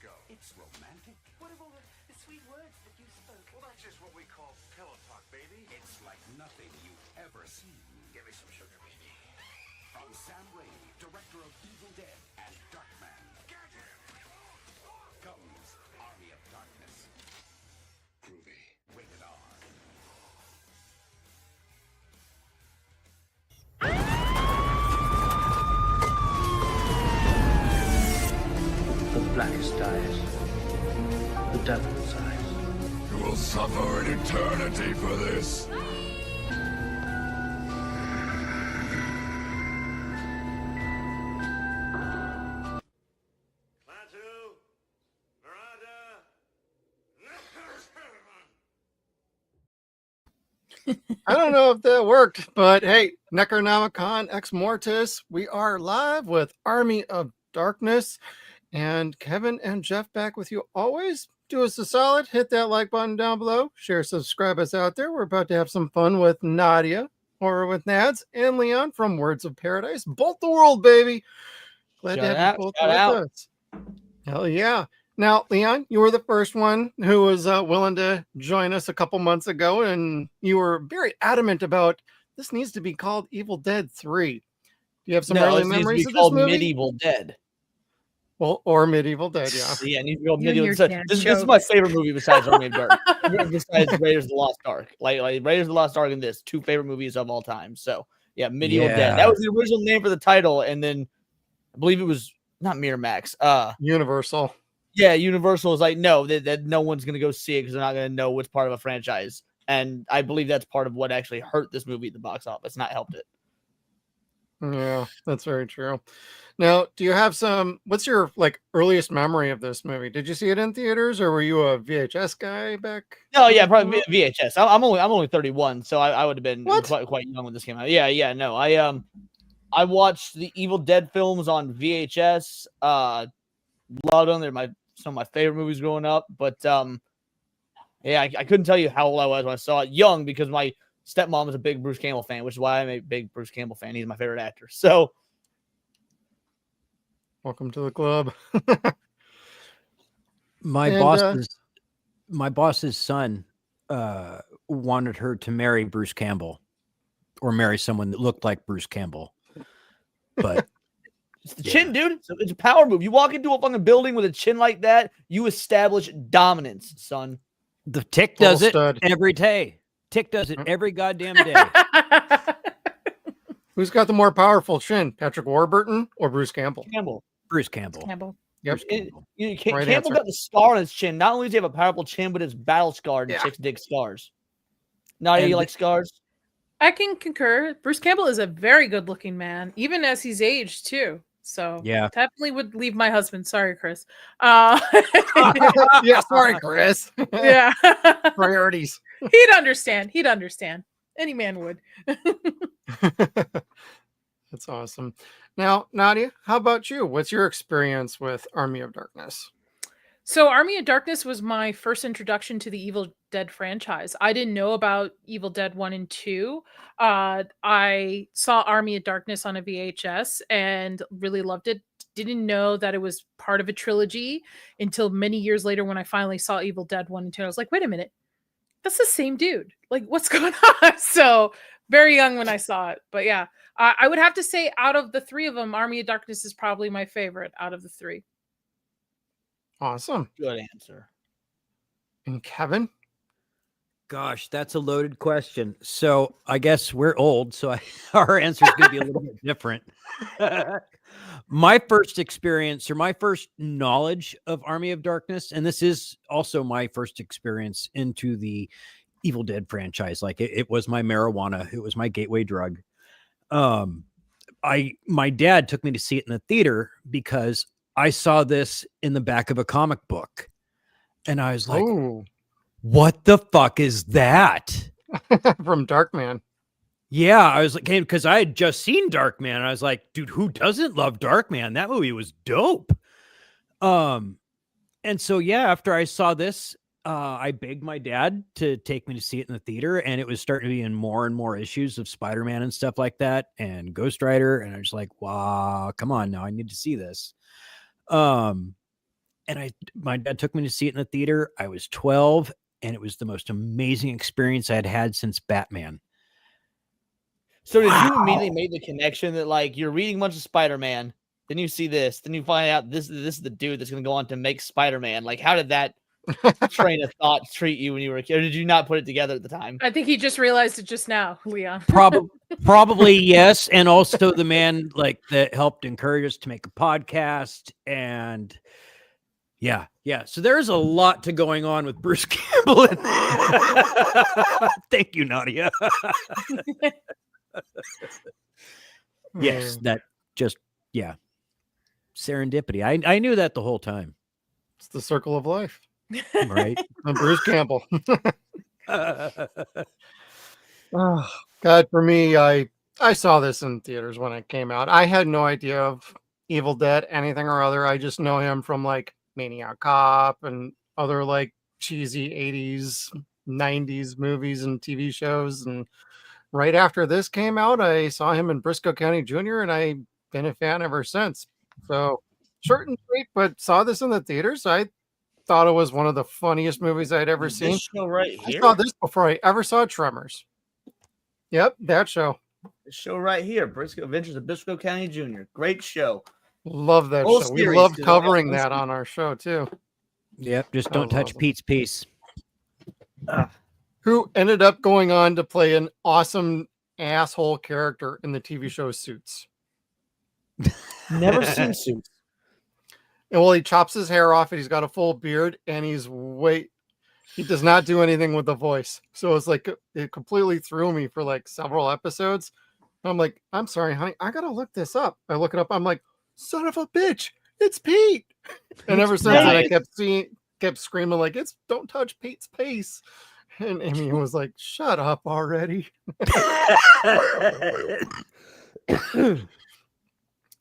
go? It's romantic. What of all the sweet words that you spoke? Well, that's just what we call pillow talk, baby. It's like nothing you've ever seen. Give me some sugar, baby. From Sam Raimi, director of Evil Dead and Darkman, comes Army of Darkness. Groovy. Rated R. The blackest eyes, the devil's eyes. You will suffer an eternity for this. I don't know if that worked, but hey, Necronomicon Ex Mortis, we are live with Army of Darkness, and Kevin and Jeff back with you always. Do us a solid, hit that like button down below, share, subscribe us out there. We're about to have some fun with Nadia, Horror with Nads, and Leon from Words of Paradise. Bolt the world, baby. Glad to have you both with us. Hell yeah. Now, Leon, you were the first one who was willing to join us a couple months ago, and you were very adamant about this needs to be called Evil Dead 3. Do you have some early memories of this movie? Medieval Dead. Well, or Medieval Dead, yeah. Yeah, it needs to be called Medieval Dead. This is my favorite movie besides Army of Darkness. Besides Raiders of the Lost Ark. Like Raiders of the Lost Ark and this, two favorite movies of all time. So, yeah, Medieval Dead. That was the original name for the title, and then I believe it was not Miramax. Universal. Yeah, Universal is like, no, that no one's going to go see it because they're not going to know what's part of a franchise. And I believe that's part of what actually hurt this movie at the box office, not helped it. Yeah, that's very true. Now, do you have what's your earliest memory of this movie? Did you see it in theaters or were you a VHS guy back? No, yeah, probably VHS. I'm only 31, so I would have been quite young when this came out. Yeah, no. I watched the Evil Dead films on VHS. Loved them. They're some of my favorite movies growing up. But yeah, I couldn't tell you how old I was when I saw it. Young, because my stepmom is a big Bruce Campbell fan, which is why I'm a big Bruce Campbell fan. He's my favorite actor. So, welcome to the club. My boss's son wanted her to marry Bruce Campbell, or marry someone that looked like Bruce Campbell. But it's the chin, dude. It's a power move. You walk into a fucking building with a chin like that, you establish dominance, son. The Tick does it every day. Tick does it every goddamn day. Who's got the more powerful chin, Patrick Warburton or Bruce Campbell? Bruce Campbell. Yep. Campbell got the scar on his chin. Not only does he have a powerful chin, but it's battle scarred and chicks dig scars. Nadia, you like scars? I can concur. Bruce Campbell is a very good looking man, even as he's aged too. So yeah, definitely would leave my husband. Sorry, Chris. Yeah, sorry, Chris. Yeah. Priorities. He'd understand. Any man would. That's awesome. Now, Nadia, how about you? What's your experience with Army of Darkness? So Army of Darkness was my first introduction to the Evil Dead franchise. I didn't know about Evil Dead 1 and 2. I saw Army of Darkness on a VHS and really loved it. Didn't know that it was part of a trilogy until many years later when I finally saw Evil Dead 1 and 2. I was like, wait a minute. That's the same dude. Like, what's going on? So very young when I saw it. But yeah, I would have to say out of the three of them, Army of Darkness is probably my favorite out of the three. Awesome. Good answer. And Kevin? Gosh, that's a loaded question. So I guess we're old, so our answer is going to be a little bit different. My first experience, or my first knowledge of Army of Darkness, and this is also my first experience into the Evil Dead franchise. Like it was my marijuana. It was my gateway drug. My dad took me to see it in the theater because I saw this in the back of a comic book, and I was like, "Oh, what the fuck is that?" From Darkman. Yeah, I was like, because I had just seen Darkman. I was like, dude, who doesn't love Darkman? That movie was dope. And so, yeah, after I saw this, I begged my dad to take me to see it in the theater, and it was starting to be in more and more issues of Spider-Man and stuff like that, and Ghost Rider. And I was like, wow, come on now, I need to see this. and my dad took me to see it in the theater. I was 12, and it was the most amazing experience I had had since Batman. So did you immediately make the connection that like you're reading a bunch of Spider-Man, then you see this, then you find out this is the dude that's going to go on to make Spider-Man? Like, how did that train of thought treat you when you were a kid? Or did you not put it together at the time? I think he just realized it just now, Leon. Probably yes, and also the man like that helped encourage us to make a podcast, and yeah. So there's a lot to going on with Bruce Campbell. Thank you, Nadia. Yes, that just serendipity. I knew that the whole time. It's the circle of life, right? I'm Bruce Campbell. Oh, God, for me, I saw this in theaters when it came out. I had no idea of Evil Dead, anything or other. I just know him from like Maniac Cop and other like cheesy 80s, 90s movies and TV shows. And right after this came out, I saw him in Briscoe County Jr., and I've been a fan ever since. So short and sweet, but saw this in the theaters. I thought it was one of the funniest movies I'd ever seen. This show right here. I saw this before I ever saw Tremors. Yep, that show. This show right here, Adventures of Briscoe County Jr. Great show. Love that Whole show. We series, love too. covering that on our show too. Yep, just That don't was touch awesome. Pete's piece. Who ended up going on to play an awesome asshole character in the TV show Suits. Never seen Suits. And well, he chops his hair off and he's got a full beard and he does not do anything with the voice. So it's like it completely threw me for like several episodes. I'm like, I'm sorry, honey, I gotta look this up. I look it up, I'm like, son of a bitch, it's Pete. And ever since then, I kept screaming like, don't touch Pete's face. And Amy was like, shut up already.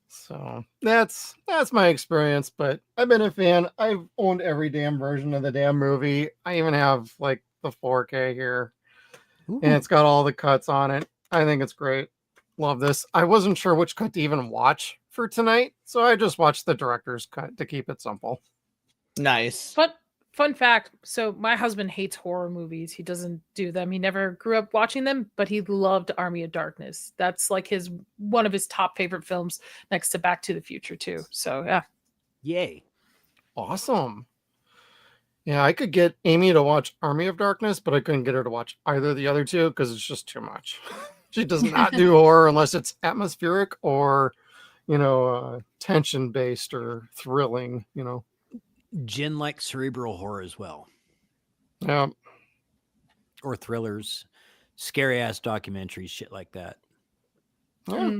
So that's my experience, but I've been a fan. I've owned every damn version of the damn movie. I even have like the 4K here. And it's got all the cuts on it. I think it's great. Love this. I wasn't sure which cut to even watch for tonight, so I just watched the director's cut to keep it simple. Nice. Fun fact. So my husband hates horror movies. He doesn't do them. He never grew up watching them, but he loved Army of Darkness. That's like one of his top favorite films next to Back to the Future too. So yeah. Yay. Awesome. Yeah, I could get Amy to watch Army of Darkness, but I couldn't get her to watch either of the other two because it's just too much. She does not do horror unless it's atmospheric or, tension based or thrilling, Jen likes cerebral horror as well. Yeah. Or thrillers, scary ass documentaries, shit like that. Yeah.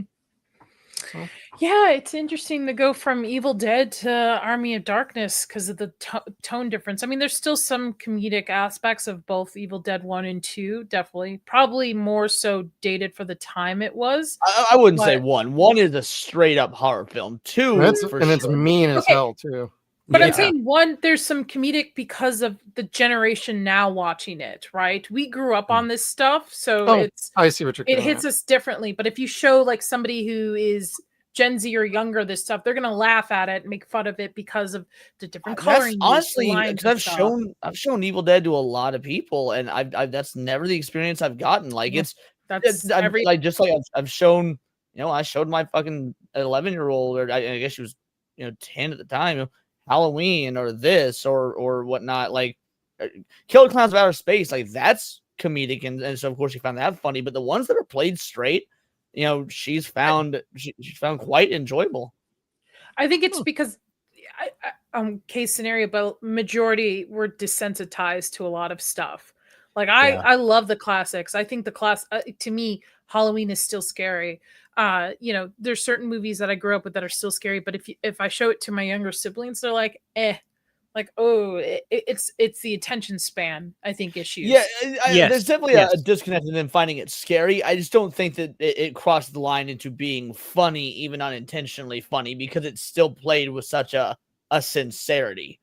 Yeah, it's interesting to go from Evil Dead to Army of Darkness because of the tone difference. I mean, there's still some comedic aspects of both Evil Dead 1 and 2, definitely. Probably more so dated for the time it was. I wouldn't say 1. 1 is a straight up horror film. 2, it's mean as hell too. But I'm saying 1, there's some comedic because of the generation now watching it, right? We grew up on this stuff, so I see what you're it hits us differently. But if you show like somebody who is Gen Z or younger this stuff, they're gonna laugh at it and make fun of it because of the different coloring. Honestly, because I've shown Evil Dead to a lot of people, and I've that's never the experience I've gotten. Like I've shown, I showed my fucking 11-year-old, or I guess she was 10 at the time, Halloween or this or whatnot, like Killer Clowns of Outer Space, like that's comedic, and so of course she found that funny. But the ones that are played straight, she's found quite enjoyable. I think it's because case scenario, but majority were desensitized to a lot of stuff. Like I love the classics. I think to me, Halloween is still scary. There's certain movies that I grew up with that are still scary, but if I show it to my younger siblings, they're like, it's the attention span, I think, issues. Yeah, there's definitely a disconnect in them finding it scary. I just don't think that it crossed the line into being funny, even unintentionally funny, because it's still played with such a sincerity,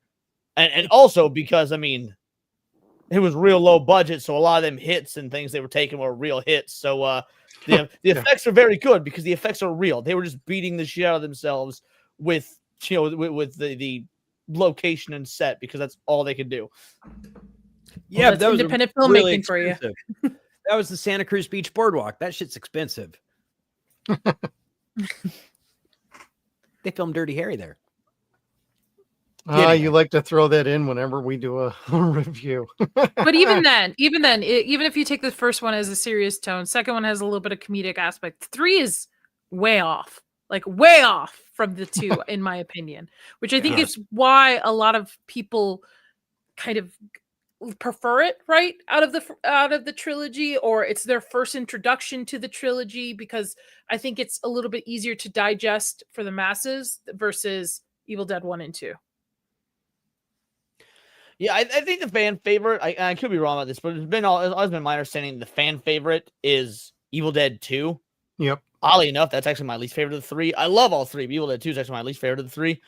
and also because it was real low budget, so a lot of them hits and things they were taking were real hits. So the effects are very good because the effects are real. They were just beating the shit out of themselves with with the location and set because that's all they could do. Yeah, that's that was independent really filmmaking for you. expensive. That was the Santa Cruz Beach Boardwalk. That shit's expensive. They filmed Dirty Harry there. You like to throw that in whenever we do a review. But even then, even if you take the first one as a serious tone, second one has a little bit of comedic aspect. 3 is way off, like way off from the 2, in my opinion, which I think is why a lot of people kind of prefer it right out of the trilogy, or it's their first introduction to the trilogy, because I think it's a little bit easier to digest for the masses versus Evil Dead 1 and 2. Yeah, I think the fan favorite, I could be wrong about this, but it's always been my understanding the fan favorite is Evil Dead 2. Yep. Oddly enough, that's actually my least favorite of the 3. I love all 3, but Evil Dead 2 is actually my least favorite of the 3.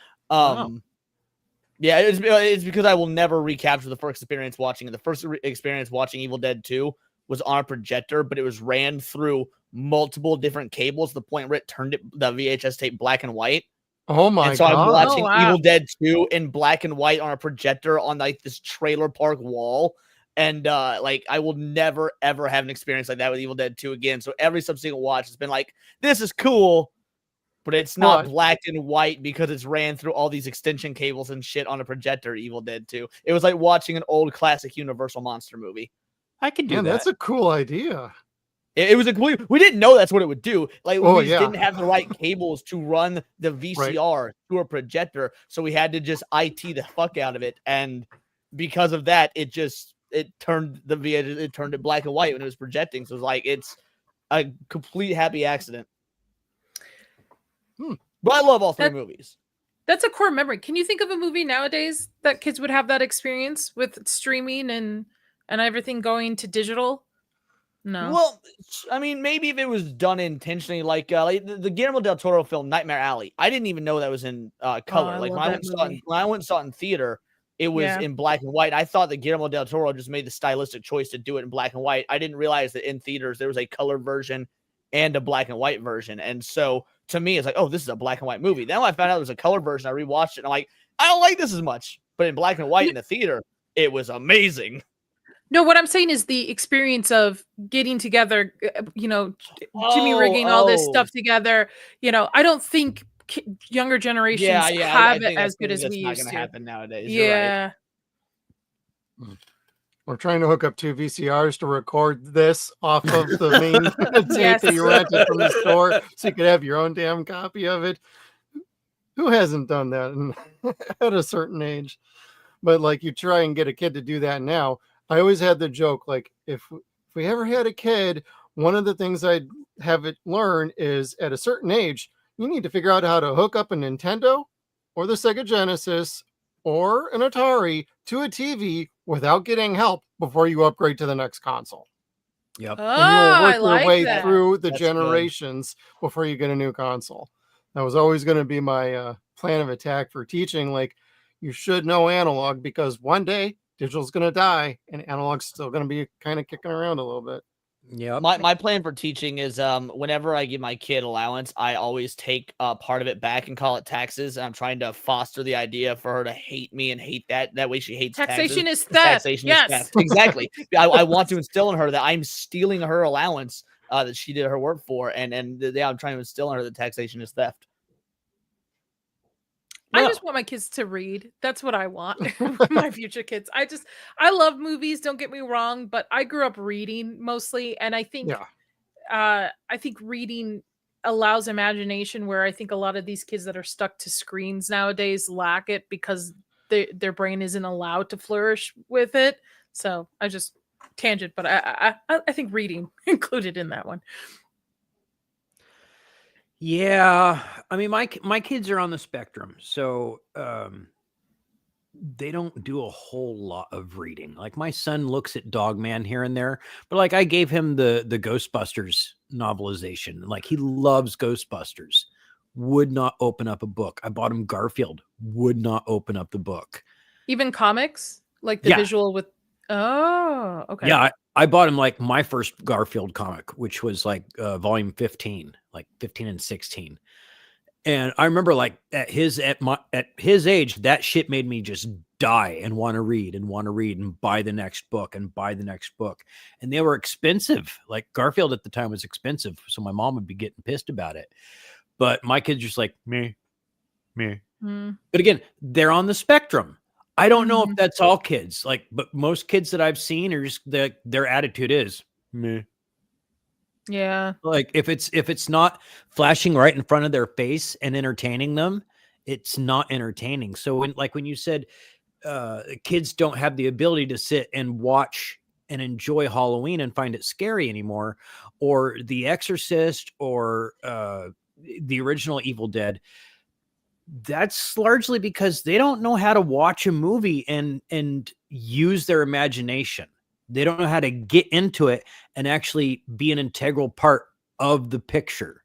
Yeah, it's because I will never recapture the first experience watching it. The first experience watching Evil Dead 2 was on a projector, but it was ran through multiple different cables to the point where it turned the VHS tape black and white. Oh my and so god! I'm watching Oh, wow. Evil Dead 2 in black and white on a projector on like this trailer park wall, and like I will never ever have an experience like that with Evil Dead 2 again. So every subsequent watch has been like, this is cool, but it's not black and white because it's ran through all these extension cables and shit on a projector. Evil Dead 2. It was like watching an old classic Universal monster movie. I can do that. That's a cool idea. It was we didn't know that's what it would do. Like we yeah. didn't have the right cables to run the VCR to a projector, so we had to just IT the fuck out of it. And because of that, it turned it black and white when it was projecting. So it's a complete happy accident. But I love all 3 movies. That's a core memory. Can you think of a movie nowadays that kids would have that experience with streaming and everything going to digital? No. Well, I mean, maybe if it was done intentionally, like the Guillermo del Toro film Nightmare Alley. I didn't even know that was in color. Like when I went and saw it in theater, it was in black and white. I thought that Guillermo del Toro just made the stylistic choice to do it in black and white. I didn't realize that in theaters there was a color version and a black and white version. And so to me, it's like, oh, this is a black and white movie. Then when I found out there was a color version, I rewatched it and I'm like, I don't like this as much. But in black and white in the theater, it was amazing. No, what I'm saying is the experience of getting together, Jimmy rigging all this stuff together. I don't think younger generations have it as good as we used to. Happen nowadays. Yeah. Right. We're trying to hook up 2 VCRs to record this off of the main tape that you rented from the store, so you could have your own damn copy of it. Who hasn't done that at a certain age? But like, you try and get a kid to do that now. I always had the joke, like, if we ever had a kid, one of the things I'd have it learn is at a certain age, you need to figure out how to hook up a Nintendo or the Sega Genesis or an Atari to a TV without getting help before you upgrade to the next console. Yep. And you'll work your way through the That's generations before you get a new console. That was always going to be my plan of attack for teaching. Like, you should know analog because one day digital's going to die and analog's still going to be kind of kicking around a little bit. Yeah. My plan for teaching is whenever I give my kid allowance, I always take part of it back and call it taxes. And I'm trying to foster the idea for her to hate me and hate that. That way she hates taxation taxes. Is theft. Taxation is theft. Exactly. I want to instill in her that I'm stealing her allowance that she did her work for. And I'm trying to instill in her that taxation is theft. I just want my kids to read. That's what I want for my future kids. I love movies, don't get me wrong, but I grew up reading mostly. And I think, reading allows imagination, where I think a lot of these kids that are stuck to screens nowadays lack it because their brain isn't allowed to flourish with it. So I just tangent, but I think reading included in that one. Yeah, I mean, my kids are on the spectrum, so they don't do a whole lot of reading. Like, my son looks at Dogman here and there, but like, I gave him the Ghostbusters novelization. Like, he loves Ghostbusters. Would not open up a book. I bought him Garfield. Would not open up the book. Even comics, like the visual with. Oh, okay. Yeah, I bought him like my first Garfield comic, which was like volume 15, like 15 and 16. And I remember like at his age, that shit made me just die and want to read and buy the next book and buy the next book. And they were expensive. Like Garfield at the time was expensive. So my mom would be getting pissed about it. But my kids just like, me. But again, they're on the spectrum. I don't know if that's all kids, like, but most kids that I've seen are just their attitude is meh. Yeah. Like if it's not flashing right in front of their face and entertaining them, it's not entertaining. So when you said kids don't have the ability to sit and watch and enjoy Halloween and find it scary anymore, or The Exorcist, or the original Evil Dead, that's largely because they don't know how to watch a movie and use their imagination. They don't know how to get into it and actually be an integral part of the picture.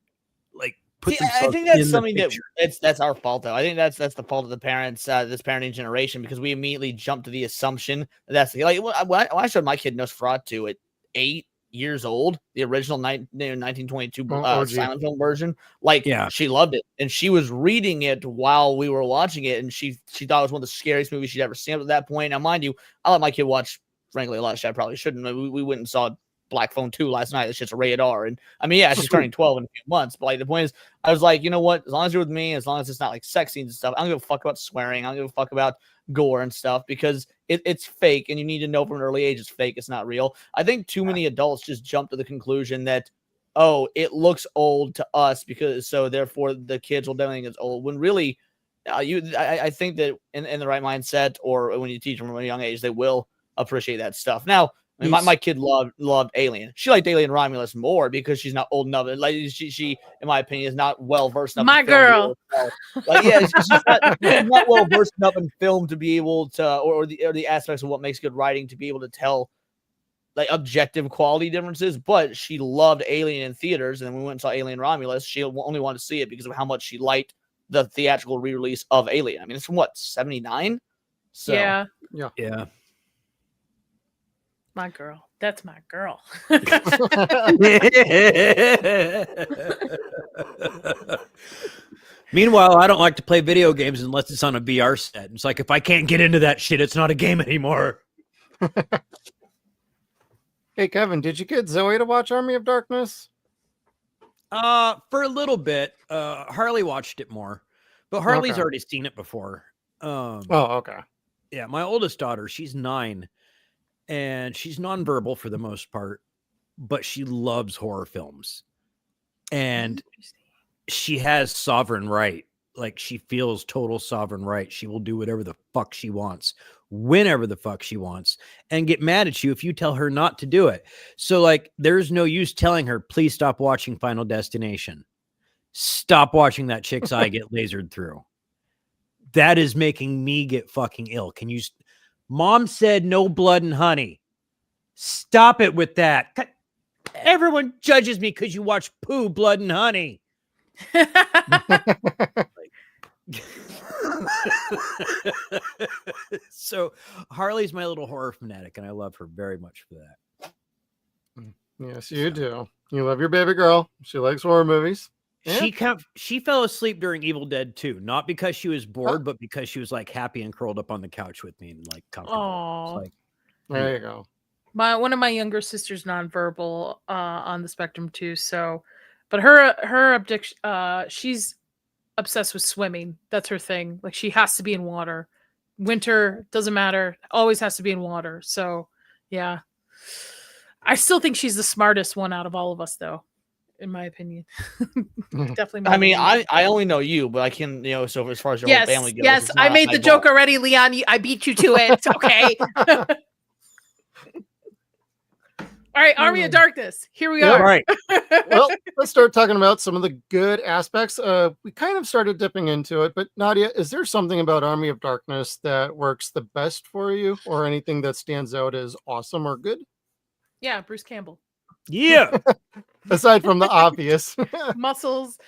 Like, I think that's something that's our fault, though. I think that's the fault of the parents, this parenting generation, because we immediately jump to the assumption that's like when I showed my kid Nosferatu at 8 years old, the original 1922 silent film version, like she loved it, and she was reading it while we were watching it, and she thought it was one of the scariest movies she'd ever seen up to that point. Now, mind you, I let my kid watch, frankly, a lot of shit I probably shouldn't. We went and saw Black Phone 2 last night. It's just a rated R. And I mean, yeah, she's turning 12 in a few months. But like the point is, I was like, you know what? As long as you're with me, as long as it's not like sex scenes and stuff, I don't give a fuck about swearing. I don't give a fuck about gore and stuff, because it's fake, and you need to know from an early age it's fake. It's not real. I think too many adults just jump to the conclusion that, oh, it looks old to us, because so therefore the kids will definitely think it's old. When really, I think that in the right mindset, or when you teach them from a young age, they will appreciate that stuff. Now, I mean, my kid loved Alien. She liked Alien Romulus more because she's not old enough. Like she in my opinion, is not well versed enough. My girl, like she's not well versed enough in film to be able to, or the aspects of what makes good writing to be able to tell like objective quality differences. But she loved Alien in theaters, and then we went and saw Alien Romulus. She only wanted to see it because of how much she liked the theatrical re-release of Alien. I mean, it's from what, 79? So yeah. My girl. That's my girl. Meanwhile, I don't like to play video games unless it's on a VR set. It's like, if I can't get into that shit, it's not a game anymore. Hey, Kevin, did you get Zoe to watch Army of Darkness? For a little bit. Harley watched it more, but Harley's already seen it before. Okay. Yeah, my oldest daughter, she's 9. And she's nonverbal for the most part, but she loves horror films. And she has sovereign right. Like, she feels total sovereign right. She will do whatever the fuck she wants, whenever the fuck she wants, and get mad at you if you tell her not to do it. So, like, there's no use telling her, please stop watching Final Destination. Stop watching that chick's eye get lasered through. That is making me get fucking ill. Can you... Mom said no blood and honey. Stop it with that. Everyone judges me because you watch Pooh, Blood and Honey. So Harley's my little horror fanatic, and I love her very much for that. Yes, you do. You love your baby girl. She likes horror movies. Yeah. She fell asleep during Evil Dead 2, not because she was bored, but because she was like happy and curled up on the couch with me and like comfortable. Like, there you go. One of my younger sisters nonverbal on the spectrum too. So, but her addiction, she's obsessed with swimming. That's her thing. Like, she has to be in water. Winter doesn't matter. Always has to be in water. So, yeah. I still think she's the smartest one out of all of us, though. In my opinion. Definitely. I mean, I only know you, but I can, so as far as your whole family goes. Yes, I made the joke already, Leon. I beat you to it. Okay. All right, Army of Darkness. Here we are. All right. Well, let's start talking about some of the good aspects. We kind of started dipping into it, but Nadia, is there something about Army of Darkness that works the best for you, or anything that stands out as awesome or good? Yeah, Bruce Campbell. Yeah. Aside from the obvious muscles,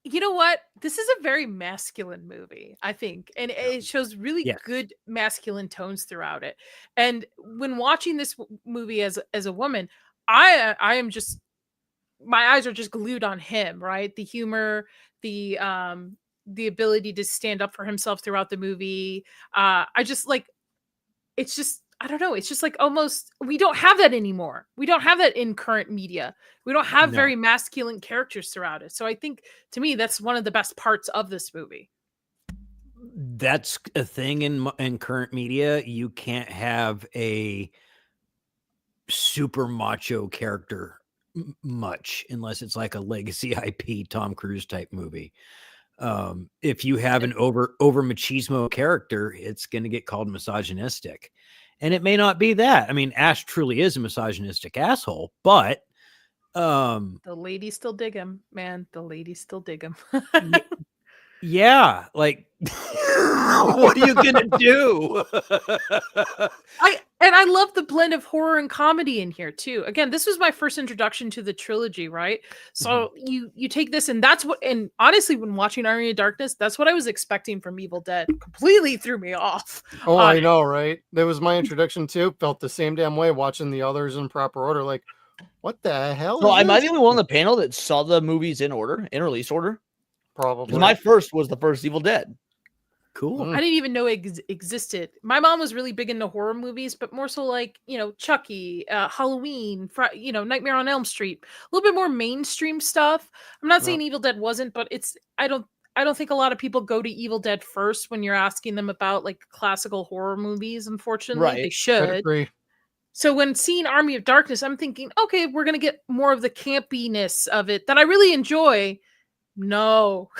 you know what? This is a very masculine movie, I think, and it shows really good masculine tones throughout it. And when watching this movie as a woman, I am just my eyes are just glued on him, right? The humor, the ability to stand up for himself throughout the movie. I just like, it's just, I don't know. It's just like almost, we don't have that anymore. We don't have that in current media. We don't have very masculine characters throughout it. So I think, to me, that's one of the best parts of this movie. That's a thing in current media. You can't have a super macho character much unless it's like a legacy IP Tom Cruise type movie. If you have an over machismo character, it's going to get called misogynistic, and it may not be that. I mean, Ash truly is a misogynistic asshole, but the ladies still dig him, man. The ladies still dig him. yeah, like what are you gonna do? I love the blend of horror and comedy in here too. Again, this was my first introduction to the trilogy, right? So you take this, and that's what, and honestly, when watching Army of Darkness, that's what I was expecting from Evil Dead. Completely threw me off. Oh, I know, right? That was my introduction too. Felt the same damn way watching the others in proper order. Like, what the hell? So am I the only one on the panel that saw the movies in order, in release order? Probably. My first was the first Evil Dead. Cool. I didn't even know it existed. My mom was really big into horror movies, but more so like, Chucky, Halloween, Nightmare on Elm Street, a little bit more mainstream stuff. I'm not saying Evil Dead wasn't, but I don't think a lot of people go to Evil Dead first when you're asking them about like classical horror movies. Unfortunately, Right. They should. I agree. So when seeing Army of Darkness, I'm thinking, okay, we're going to get more of the campiness of it that I really enjoy. No,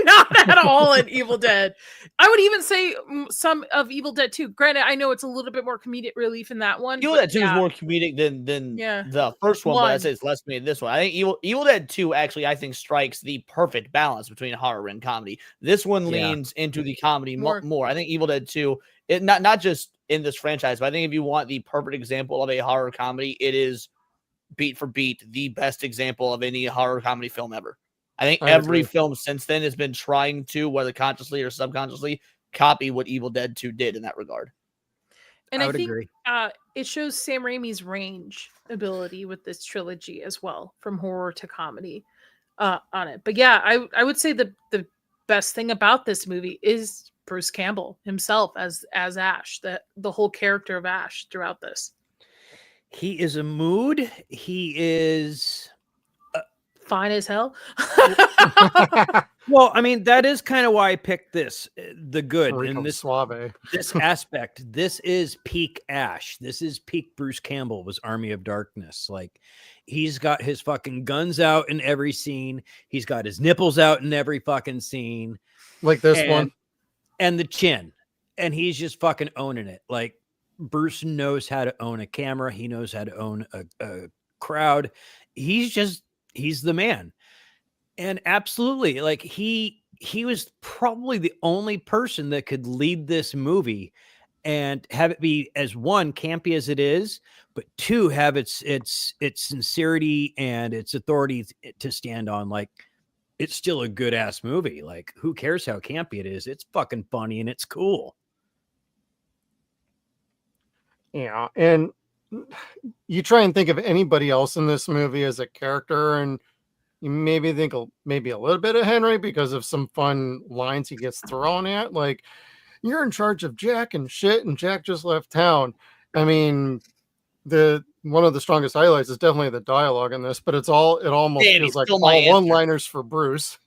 not at all in Evil Dead. I would even say some of Evil Dead 2. Granted, I know it's a little bit more comedic relief in that one. Evil Dead 2 is more comedic than the first one, but I'd say it's less comedic than this one. I think Evil Dead 2 actually, I think, strikes the perfect balance between horror and comedy. This one leans into the comedy more. I think Evil Dead 2, it not just in this franchise, but I think if you want the perfect example of a horror comedy, it is beat for beat the best example of any horror comedy film ever. I think every film since then has been trying to, whether consciously or subconsciously, copy what Evil Dead 2 did in that regard. And I think it shows Sam Raimi's range ability with this trilogy as well, from horror to comedy on it. But yeah, I would say the best thing about this movie is Bruce Campbell himself as Ash, the whole character of Ash throughout this. He is a mood. He is fine as hell. Well, I mean, that is kind of why I picked this, the good in this suave. This aspect. This is peak Ash. This is peak Bruce Campbell was Army of Darkness. Like, he's got his fucking guns out in every scene. He's got his nipples out in every fucking scene. Like this one. And the chin. And he's just fucking owning it. Like, Bruce knows how to own a camera. He knows how to own a crowd. He's the man. And absolutely, like he was probably the only person that could lead this movie and have it be, as one, campy as it is, but two, have its sincerity and its authority to stand on. Like, it's still a good ass movie. Like, who cares how campy it is? It's fucking funny and it's cool. Yeah, and you try and think of anybody else in this movie as a character, and you maybe think maybe a little bit of Henry because of some fun lines he gets thrown at, like, you're in charge of Jack and shit, and Jack just left town. I mean, one of the strongest highlights is definitely the dialogue in this, but it almost feels like all one-liners for Bruce.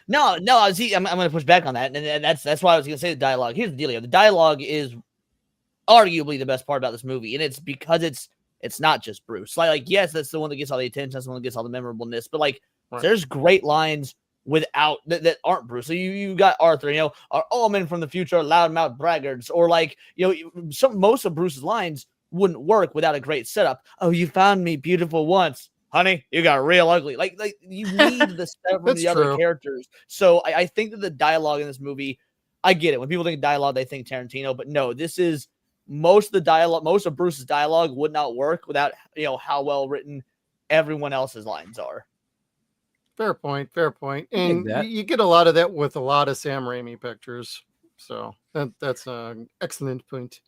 No, see, I'm going to push back on that, and that's why I was going to say the dialogue. Here's the deal: the dialogue is arguably the best part about this movie, and it's because it's not just Bruce. Like yes, that's the one that gets all the attention, that's the one that gets all the memorableness, but like there's great lines without that aren't Bruce. So you got Arthur, are all men from the future loudmouth braggarts, or like most of Bruce's lines wouldn't work without a great setup. Oh, you found me beautiful once, honey. You got real ugly. Like you need the stuff from the other characters. So I think that the dialogue in this movie, I get it. When people think dialogue, they think Tarantino, but no, this is most of Bruce's dialogue would not work without how well written everyone else's lines are. Fair point. And you get a lot of that with a lot of Sam Raimi pictures. So that's an excellent point.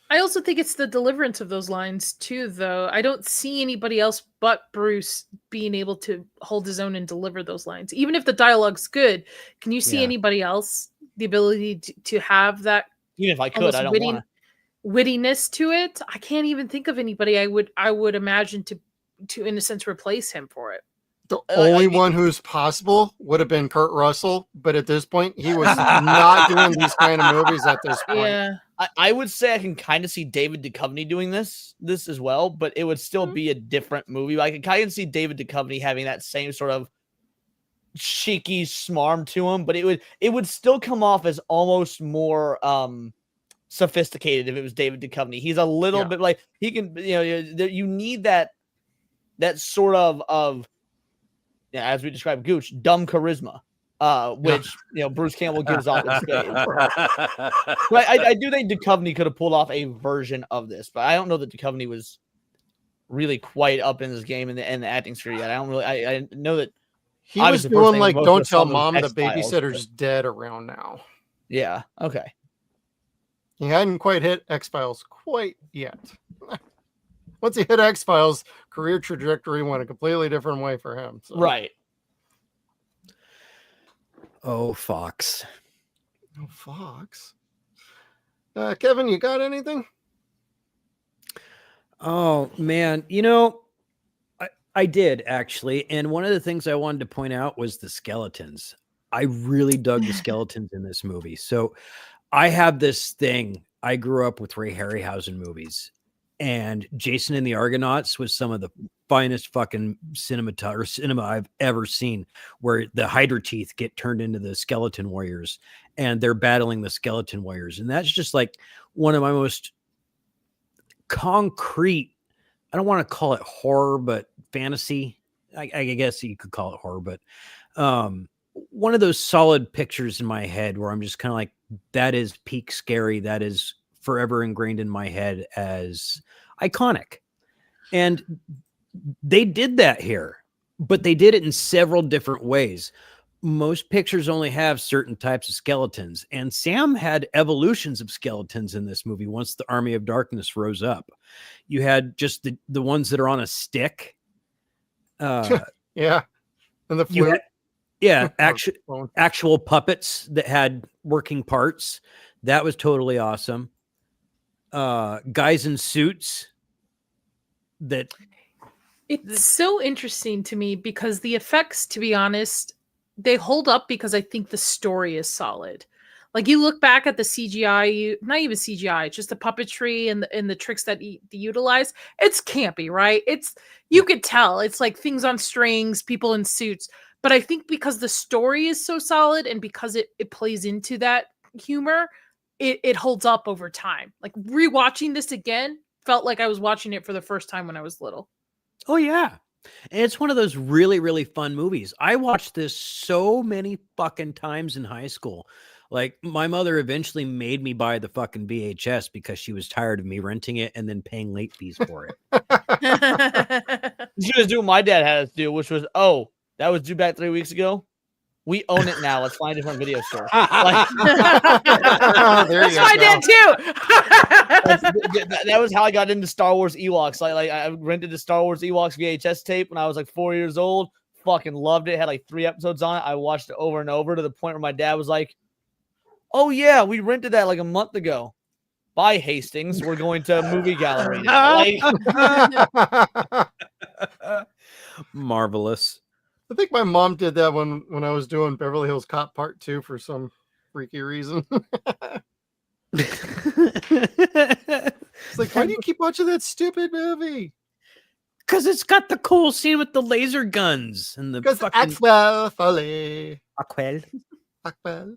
I also think it's the deliverance of those lines too, though. I don't see anybody else but Bruce being able to hold his own and deliver those lines. Even if the dialogue's good, can you see Yeah. anybody else the ability to have that Even if I could, almost I don't want to. wittiness to it? I can't even think of anybody I would imagine to in a sense replace him for it. The only one who's possible would have been Kurt Russell, but at this point, he was not doing these kind of movies at this point. Yeah. I would say I can kind of see David Duchovny doing this as well, but it would still be a different movie. I can kind of see David Duchovny having that same sort of cheeky smarm to him, but it would still come off as almost more sophisticated if it was David Duchovny. He's a little bit like he can, you need that sort of as we described Gooch, dumb charisma. Which Bruce Campbell gives off in spades. But I do think Duchovny could have pulled off a version of this, but I don't know that Duchovny was really quite up in this game in the acting sphere yet. I know that he was doing like "Don't Tell Mom the Babysitter's Dead" around now. Yeah. Okay. He hadn't quite hit X-Files quite yet. Once he hit X-Files, career trajectory went a completely different way for him. So. Right. Oh, Fox. Oh, Fox. Kevin, you got anything? Oh, man. I did actually. And one of the things I wanted to point out was the skeletons. I really dug the skeletons in this movie. So I have this thing. I grew up with Ray Harryhausen movies, and Jason and the Argonauts was some of the finest fucking cinema I've ever seen, where the Hydra teeth get turned into the skeleton warriors and they're battling the skeleton warriors. And that's just like one of my most concrete, I don't want to call it horror, but fantasy. I guess you could call it horror, but one of those solid pictures in my head where I'm just kind of like, that is peak scary. That is forever ingrained in my head as iconic. And they did that here, but they did it in several different ways. Most pictures only have certain types of skeletons, and Sam had evolutions of skeletons in this movie. Once the Army of Darkness rose up, you had just the ones that are on a stick. Yeah. And the flute. Actual puppets that had working parts. That was totally awesome. Guys in suits that it's so interesting to me because the effects, to be honest, they hold up because I think the story is solid. Like you look back at the CGI, not even CGI, just the puppetry and the tricks that they utilize. It's campy, right? You could tell it's like things on strings, people in suits. But I think because the story is so solid and because it plays into that humor, it holds up over time. Like rewatching this again felt like I was watching it for the first time when I was little. Oh yeah. And it's one of those really, really fun movies. I watched this so many fucking times in high school. Like my mother eventually made me buy the fucking VHS because she was tired of me renting it and then paying late fees for it. She was doing what my dad had us do, which was, that was due back 3 weeks ago. We own it now. Let's find a different video store. Like, that's my dad too. That was how I got into Star Wars Ewoks. Like I rented the Star Wars Ewoks VHS tape when I was like 4 years old. Fucking loved it. Had like 3 episodes on it. I watched it over and over to the point where my dad was like, "Oh yeah, we rented that like a month ago. Bye, Hastings. We're going to a movie gallery now." Marvelous. I think my mom did that when I was doing Beverly Hills Cop Part 2 for some freaky reason. It's like, why do you keep watching that stupid movie? Because it's got the cool scene with the laser guns and the fucking Aquel.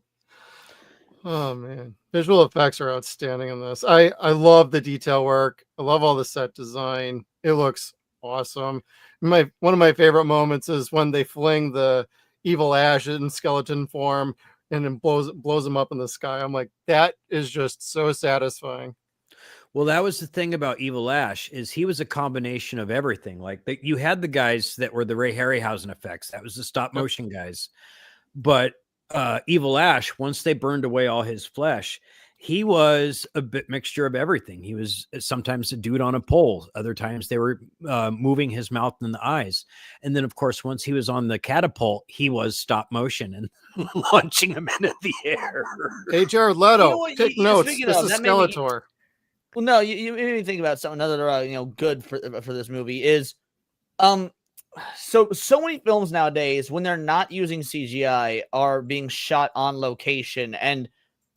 Oh man, visual effects are outstanding in this. I love the detail work. I love all the set design. It looks awesome. One of my favorite moments is when they fling the evil Ash in skeleton form and then blows him up in the sky. I'm like, that is just so satisfying. Well, that was the thing about Evil Ash is he was a combination of everything. Like you had the guys that were the Ray Harryhausen effects. That was the stop motion guys. But Evil Ash, once they burned away all his flesh, he was a bit mixture of everything. He was sometimes a dude on a pole. Other times they were moving his mouth and the eyes. And then, of course, once he was on the catapult, he was stop motion and launching him into the air. Hey, Jared Leto, You know what, take you- notes. speaking This of, is that made me- Skeletor. Well, no, you made me think about something other good for this movie is so many films nowadays, when they're not using CGI, are being shot on location, and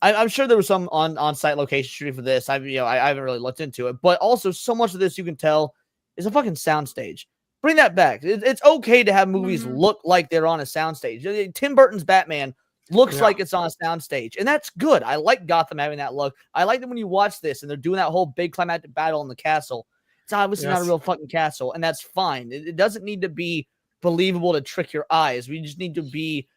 I'm sure there was some on-site location shooting for this. I haven't really looked into it, but also so much of this you can tell is a fucking soundstage. Bring that back. It's okay to have movies look like they're on a soundstage. Tim Burton's Batman looks like it's on a soundstage, and that's good. I like Gotham having that look. I like that when you watch this and they're doing that whole big climactic battle in the castle. It's obviously not a real fucking castle, and that's fine. It doesn't need to be believable to trick your eyes. We just need to be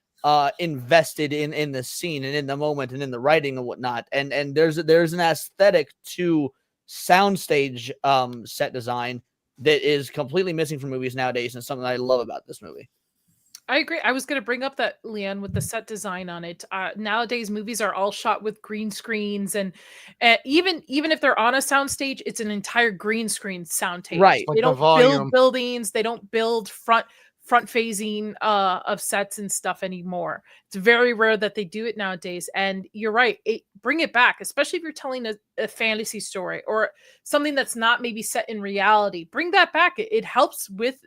invested in the scene and in the moment and in the writing and whatnot. And there's an aesthetic to soundstage set design that is completely missing from movies nowadays, and something I love about this movie. I agree. I was going to bring up that, Leanne, with the set design on it. Nowadays, movies are all shot with green screens, and even if they're on a soundstage, it's an entire green screen soundstage. Right. They Like the don't volume. build buildings. They don't build front facing of sets and stuff anymore. It's very rare that they do it nowadays. And you're right. Bring it back, especially if you're telling a fantasy story or something that's not maybe set in reality. Bring that back. It helps with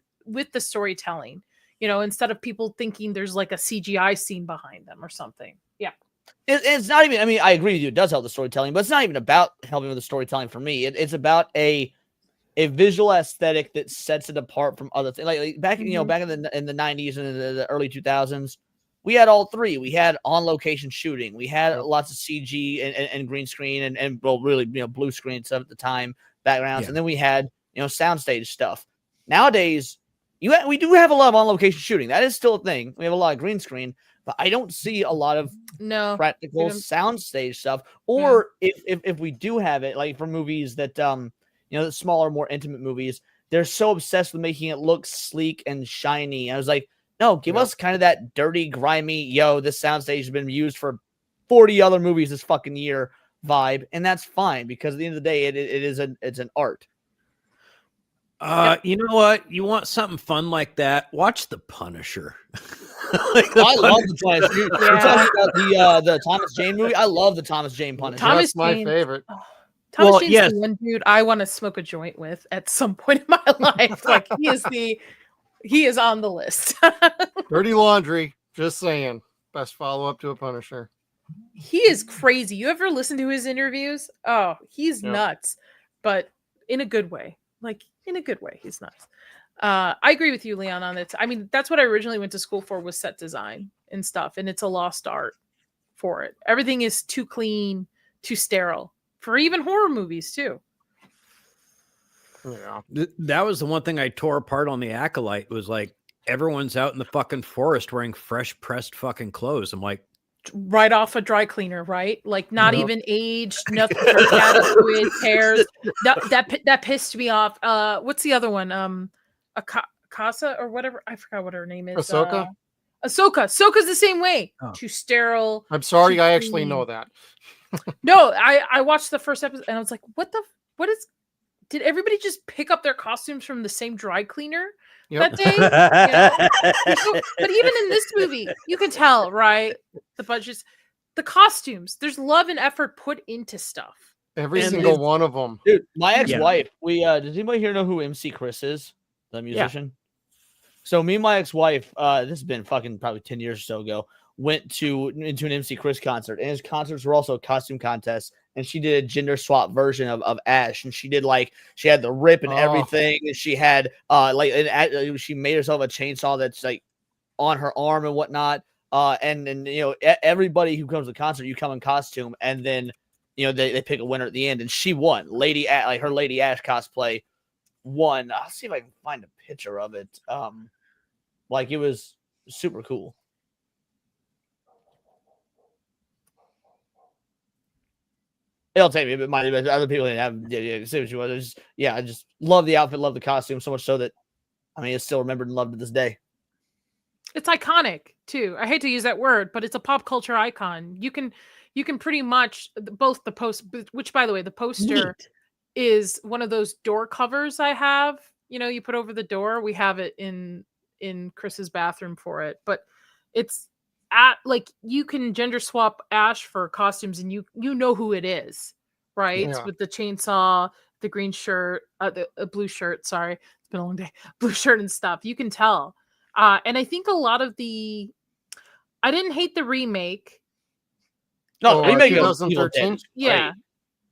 the storytelling. Instead of people thinking there's like a CGI scene behind them or something. Yeah. It's not even, I mean, I agree with you. It does help the storytelling, but it's not even about helping with the storytelling for me. It's about a visual aesthetic that sets it apart from other things. Like back, back in the 90s and the early 2000s, we had all three. We had on location shooting. We had lots of CG and green screen and well, really, blue screen stuff at the time, backgrounds. And then we had, soundstage stuff. Nowadays, we do have a lot of on-location shooting. That is still a thing. We have a lot of green screen, but I don't see a lot of practical soundstage stuff. Or if we do have it, like for movies that the smaller, more intimate movies, they're so obsessed with making it look sleek and shiny. I was like, no, give us kind of that dirty, grimy, this soundstage has been used for 40 other movies this fucking year vibe, and that's fine because at the end of the day, it's an art. You know what? You want something fun like that? Watch The Punisher. I love The Punisher. You're talking about the Thomas Jane movie? I love the Thomas Jane Punisher. That's my favorite. Thomas Jane's the one dude I want to smoke a joint with at some point in my life. Like he is on the list. Dirty Laundry. Just saying. Best follow-up to a Punisher. He is crazy. You ever listen to his interviews? Oh, he's nuts, but in a good way. Like in a good way, he's nuts. I agree with you, Leon, on it. I mean, that's what I originally went to school for, was set design and stuff, and it's a lost art for it. Everything is too clean, too sterile for even horror movies too. Yeah, that was the one thing I tore apart on The Acolyte. Was like everyone's out in the fucking forest wearing fresh pressed fucking clothes. I'm like, right off a dry cleaner, right? Like not even aged, nothing added to it, hairs. That pissed me off. What's the other one? Casa or whatever. I forgot what her name is. Ahsoka. Ahsoka's the same way. Oh. Too sterile. I'm sorry, too I actually clean. know that. No, I watched the first episode and I was like, what did everybody just pick up their costumes from the same dry cleaner that day? But even in this movie, you can tell, right? The budgets, the costumes, there's love and effort put into stuff. Every single one of them. Dude, my ex-wife, does anybody here know who MC Chris is? The musician? So me and my ex-wife, this has been fucking probably 10 years or so ago, went into an MC Chris concert, and his concerts were also costume contests, and she did a gender swap version of Ash, and she had the rip and everything, and she had she made herself a chainsaw that's like on her arm and whatnot, and everybody who comes to the concert, you come in costume, and then they pick a winner at the end, and she won. Her Lady Ash cosplay won. I'll see if I can find a picture of it. It was super cool. It'll take me a bit, but other people didn't have. See what she was. I just love the outfit, love the costume so much so that it's still remembered and loved to this day. It's iconic too. I hate to use that word, but it's a pop culture icon. You can you can pretty much both the post, which by the way, the poster is one of those door covers I have. You put over the door. We have it in Chris's bathroom for it, but it's like you can gender swap Ash for costumes, and you know who it is, right? Yeah. With the chainsaw, the green shirt, the blue shirt. Sorry, it's been a long day. Blue shirt and stuff. You can tell. And I think a lot of I didn't hate the remake. No, remake of 2013. Yeah.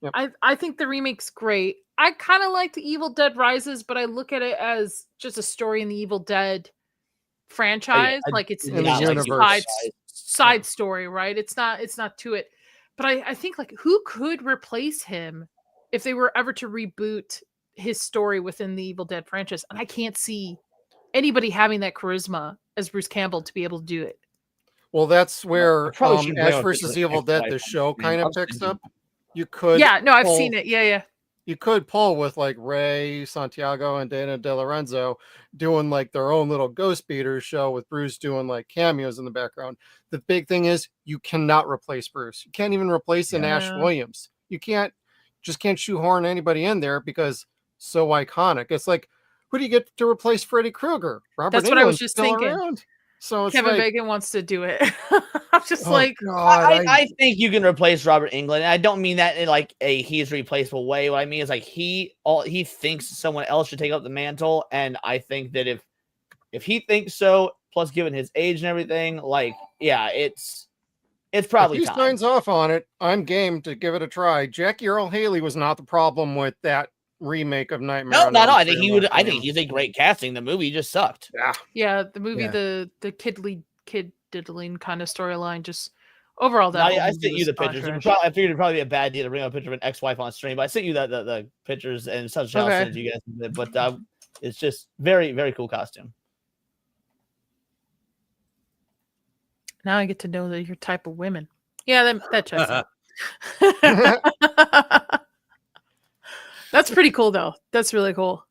Yep. I think the remake's great. I kind of like the Evil Dead Rises, but I look at it as just a story in the Evil Dead franchise. Like it's in the just like universe. side story, right? It's not to it. But I think like who could replace him if they were ever to reboot his story within the Evil Dead franchise? And I can't see anybody having that charisma as Bruce Campbell to be able to do it. Well, that's where Ash vs. the Evil Dead, the show, kind of picks up. You could, yeah, no, I've seen it. Yeah. You could pull with like Ray Santiago and Dana De Lorenzo doing like their own little Ghost Beaters show with Bruce doing like cameos in the background. The big thing is you cannot replace Bruce. You can't even replace an Ash Williams. You can't shoehorn anybody in there because so iconic. It's like, who do you get to replace Freddy Krueger? Robert That's what I was just thinking. Around. So it's Kevin like, Bacon wants to do it. I'm just God, I think you can replace Robert Englund. And I don't mean that in like a he's replaceable way. What I mean is like he thinks someone else should take up the mantle, and I think that if he thinks so, plus given his age and everything, like it's probably if he signs off on it, I'm game to give it a try. Jackie Earle Haley was not the problem with that remake of Nightmare. No. I think he would. I think he's a great casting. The movie just sucked. Yeah. The movie, the kid diddling kind of storyline, just overall. That I sent you the pictures. I figured it'd probably be a bad idea to bring up a picture of an ex-wife on stream, but I sent you the pictures and such. I'll send it to you guys. But it's just very, very cool costume. Now I get to know that your type of women. Yeah, that checks out. That's pretty cool, though. That's really cool.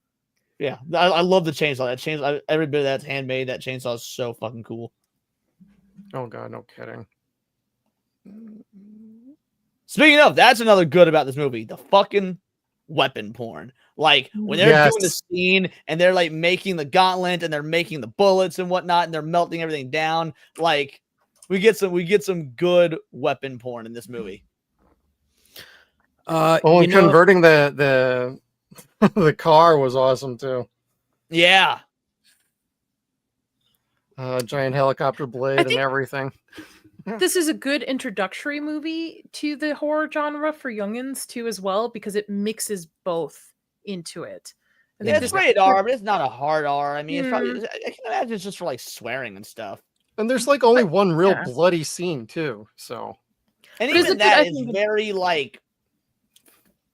Yeah, I love the chainsaw. That chainsaw, every bit of that's handmade. That chainsaw is so fucking cool. Oh god, no kidding. Speaking of, that's another good about this movie: the fucking weapon porn. Like when they're doing the scene and they're like making the gauntlet and they're making the bullets and whatnot, and they're melting everything down. Like we get some good weapon porn in this movie. And converting the the car was awesome too. Yeah. Giant helicopter blade and everything. This is a good introductory movie to the horror genre for youngins too, as well, because it mixes both into it. It's rated R, but it's not a hard R. I mean, it's probably, I can imagine it's just for like swearing and stuff. And there's like only one real bloody scene too. So, and even that is very like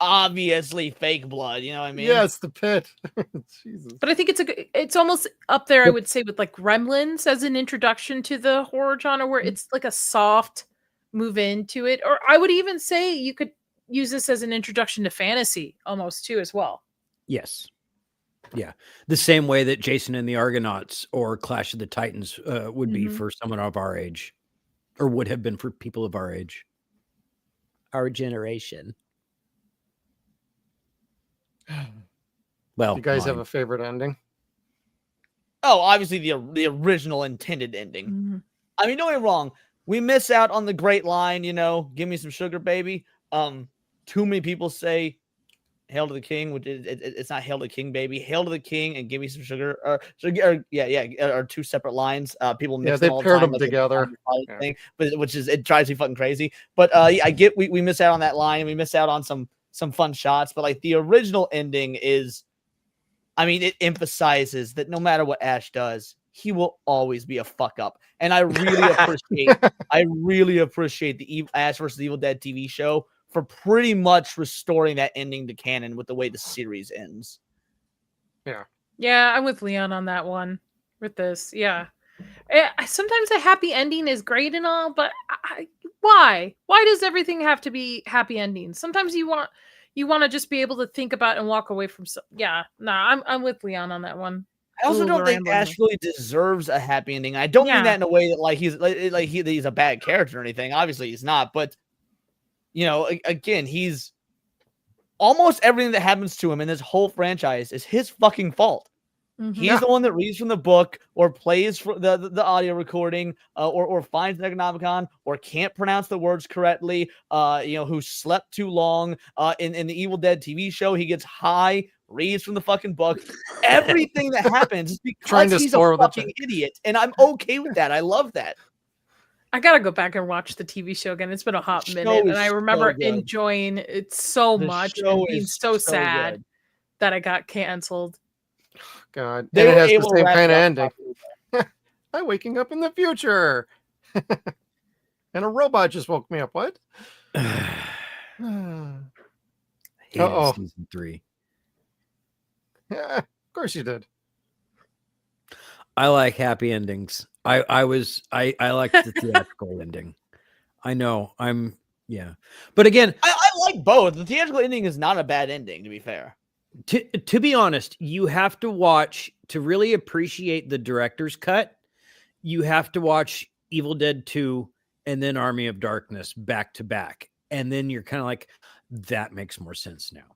obviously fake blood, you know what I mean? Yeah, it's the pit. Jesus. But I think it's almost up there, I would say, with like Gremlins as an introduction to the horror genre, where it's like a soft move into it. Or I would even say you could use this as an introduction to fantasy almost too, as well. Yes. Yeah. The same way that Jason and the Argonauts or Clash of the Titans would be for someone of our age, or would have been for people of our age. Our generation. Well, you guys have a favorite ending? Oh, obviously the original intended ending. Mm-hmm. I mean, don't get me wrong. We miss out on the great line, you know, give me some sugar, baby. Too many people say hail to the king, which it's not hail to the king, baby. Hail to the king and give me some sugar. Or two separate lines. People mix them all the time. They paired them together. Thing, but it drives me fucking crazy. But I get we miss out on that line. We miss out on some fun shots, but like the original ending is, I mean, it emphasizes that no matter what Ash does, he will always be a fuck up. And I really appreciate the Ash vs. Evil Dead TV show for pretty much restoring that ending to canon with the way the series ends. Yeah, I'm with Leon on that one. With this, yeah. Sometimes a happy ending is great and all, but why? Why does everything have to be happy endings? Sometimes you want to just be able to think about and walk away from. I'm with Leon on that one. I also don't think Ash really deserves a happy ending. I don't mean that in a way that like he's a bad character or anything. Obviously he's not, but again, he's almost everything that happens to him in this whole franchise is his fucking fault. He's the one that reads from the book or plays for the audio recording or finds the Necronomicon or can't pronounce the words correctly, who slept too long in the Evil Dead TV show. He gets high, reads from the fucking book. Everything that happens is because he's a fucking idiot. And I'm okay with that. I love that. I gotta go back and watch the TV show again. It's been a hot minute. And I remember enjoying it so much and being so sad that I got canceled. God, and it has the same kind of ending. I'm waking up in the future, and a robot just woke me up. What? Season 3. Yeah, of course you did. I like happy endings. I like the theatrical ending. I know. But again, I like both. The theatrical ending is not a bad ending, to be fair. To be honest, you have to watch to really appreciate the director's cut. You have to watch Evil Dead 2 and then Army of Darkness back to back. And then you're kind of like, that makes more sense now.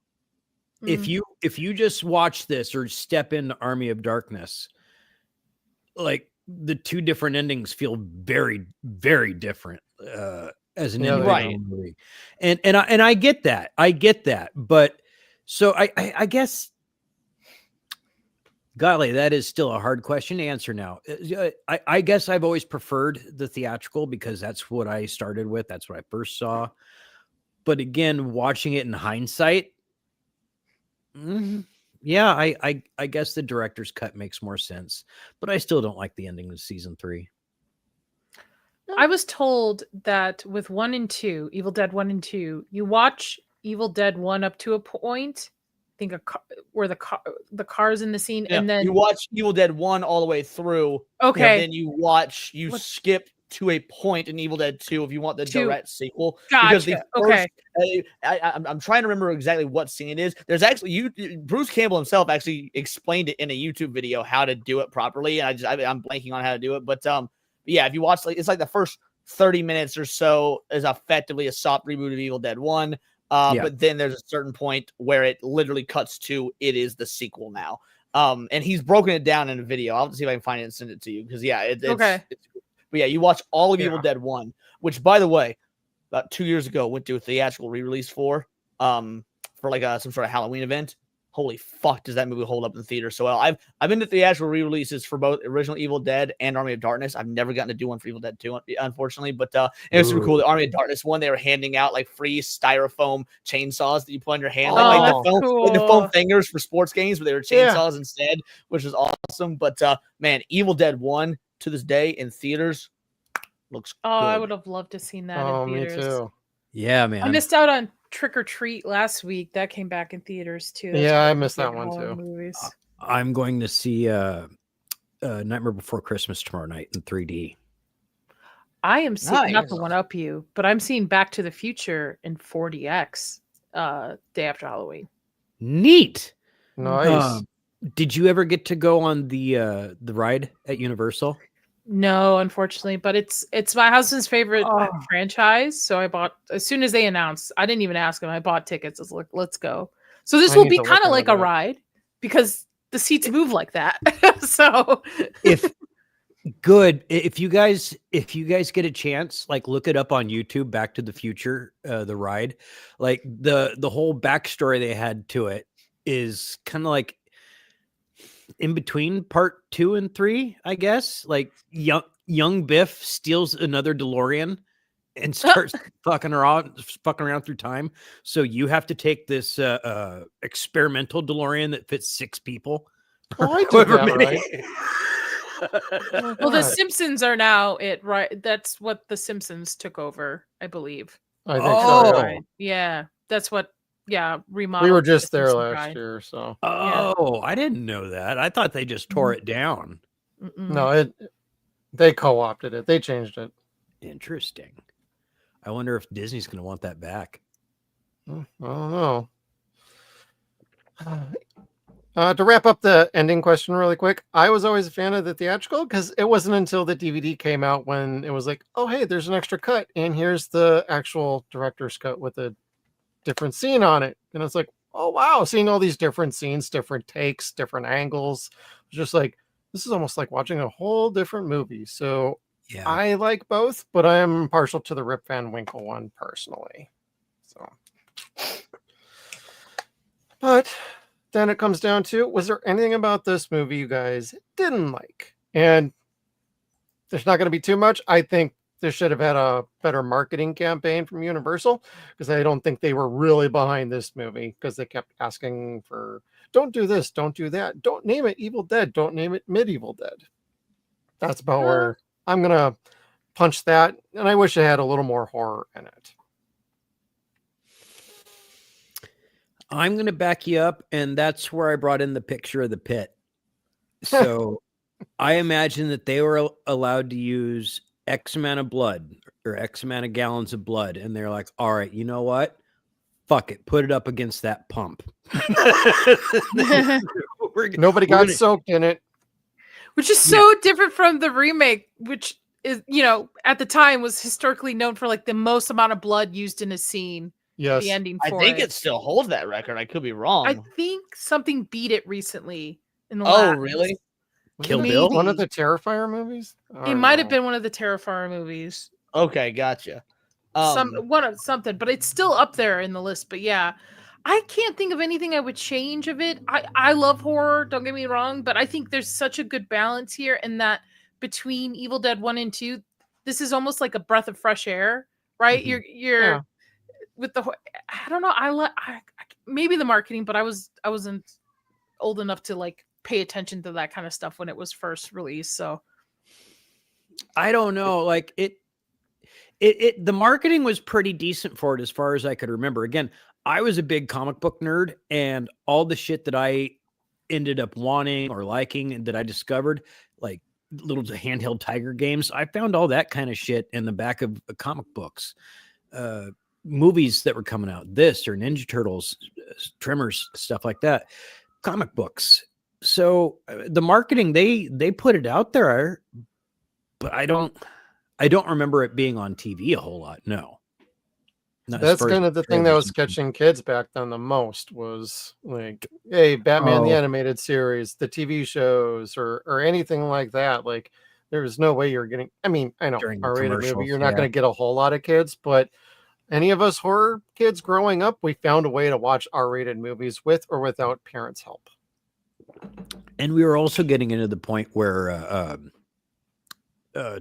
If you just watch this or step into Army of Darkness, like the two different endings feel very, very different as an individual movie. And I get that. But so I guess, golly, that is still a hard question to answer now. I guess I've always preferred the theatrical because that's what I started with. That's what I first saw. But again, watching it in hindsight, yeah, I guess the director's cut makes more sense. But I still don't like the ending of season 3. I was told that with 1 and 2, Evil Dead 1 and 2, you watch Evil Dead 1 up to a point, I think where the car's in the scene, and then you watch Evil Dead 1 all the way through. Okay. And then you skip to a point in Evil Dead 2 if you want the direct sequel. Gotcha. Because I'm trying to remember exactly what scene it is. There's actually Bruce Campbell himself actually explained it in a YouTube video how to do it properly, and I'm blanking on how to do it. But yeah, if you watch, it's like the first 30 minutes or so is effectively a soft reboot of Evil Dead 1. But then there's a certain point where it literally cuts to it is the sequel now. And he's broken it down in a video. I'll have to see if I can find it and send it to you because but yeah, you watch all of Evil Dead 1, which by the way, about 2 years ago went to a theatrical re-release for like some sort of Halloween event. Holy fuck, does that movie hold up in the theater so well? I've been to theatrical re-releases for both original Evil Dead and Army of Darkness. I've never gotten to do one for Evil Dead 2, unfortunately, but it was super cool. The Army of Darkness one, they were handing out like free styrofoam chainsaws that you put in your hand, like the foam fingers for sports games, but they were chainsaws instead, which was awesome. But man, Evil Dead 1 to this day in theaters looks good. I would have loved to seen that in theaters. Me too. Yeah, man. I missed out on Trick or Treat last week. That came back in theaters too. I missed that one too. Movies. I'm going to see Nightmare Before Christmas tomorrow night in 3D. I am seeing not to one up you, but I'm seeing Back to the Future in 4DX day after Halloween. Neat. Nice. Did you ever get to go on the ride at Universal? No, unfortunately, but it's my husband's favorite franchise. So I bought as soon as they announced. I didn't even ask him. I bought tickets. I was like, "Let's go." So this will be kind of like a ride because the seats move like that. So if you guys get a chance, like look it up on YouTube. Back to the Future, the ride, like the whole backstory they had to it is kind of like in between part 2 and 3, I guess. Like young Biff steals another DeLorean and starts fucking around through time. So you have to take this experimental DeLorean that fits 6 people. Oh, I did that right. Well, the Simpsons are now right? That's what the Simpsons took over, I believe. I think so. Right. Yeah, that's what. Yeah, remodeled. We were just there last year, so. I didn't know that. I thought they just tore it down. No, they co-opted it. They changed it. Interesting. I wonder if Disney's going to want that back. I don't know. To wrap up the ending question really quick, I was always a fan of the theatrical because it wasn't until the DVD came out when it was like, oh, hey, there's an extra cut, and here's the actual director's cut with a different scene on it. And it's like, oh, wow, seeing all these different scenes, different takes, different angles. Just like, this is almost like watching a whole different movie. So Yeah. I like both, but I am partial to the Rip Van Winkle one personally. So, but then it comes down to, was there anything about this movie you guys didn't like? And there's not going to be too much. I think this should have had a better marketing campaign from Universal, because I don't think they were really behind this movie, because they kept asking for, don't do this, don't do that, don't name it Evil Dead, don't name it Medieval Dead. That's about where I'm going to punch that. And I wish it had a little more horror in it. I'm going to back you up, and that's where I brought in the picture of the pit. So I imagine that they were allowed to use X amount of blood or X amount of gallons of blood, and they're like, all right, you know what? Fuck it. Put it up against that pump. Nobody got soaked in it. Which is so different from the remake, which is, at the time was historically known for like the most amount of blood used in a scene. Yes. The ending I for think it still holds that record. I could be wrong. I think something beat it recently in the Oh, really? Kill Maybe. Bill? One of the Terrifier movies? It might have been one of the Terrifier movies. Okay, gotcha. Something, but it's still up there in the list. But yeah, I can't think of anything I would change of it. I love horror, don't get me wrong, but I think there's such a good balance here, in that between Evil Dead 1 and 2, this is almost like a breath of fresh air, right? Mhm. You're with the, I don't know, I maybe the marketing, but I wasn't old enough to like pay attention to that kind of stuff when it was first released. So I don't know. Like the marketing was pretty decent for it as far as I could remember. Again, I was a big comic book nerd, and all the shit that I ended up wanting or liking and that I discovered, like little handheld tiger games, I found all that kind of shit in the back of comic books. Movies that were coming out, this or Ninja Turtles, Tremors, stuff like that, comic books. So the marketing, they put it out there, but I don't remember it being on TV a whole lot. No. That's kind of the thing that was catching kids back then the most, was like, hey, Batman the Animated Series, the TV shows, or anything like that. Like, there was no way you're getting, I mean, I know R-rated movie, you're not going to get a whole lot of kids, but any of us horror kids growing up, we found a way to watch R-rated movies with or without parents' help. And we were also getting into the point where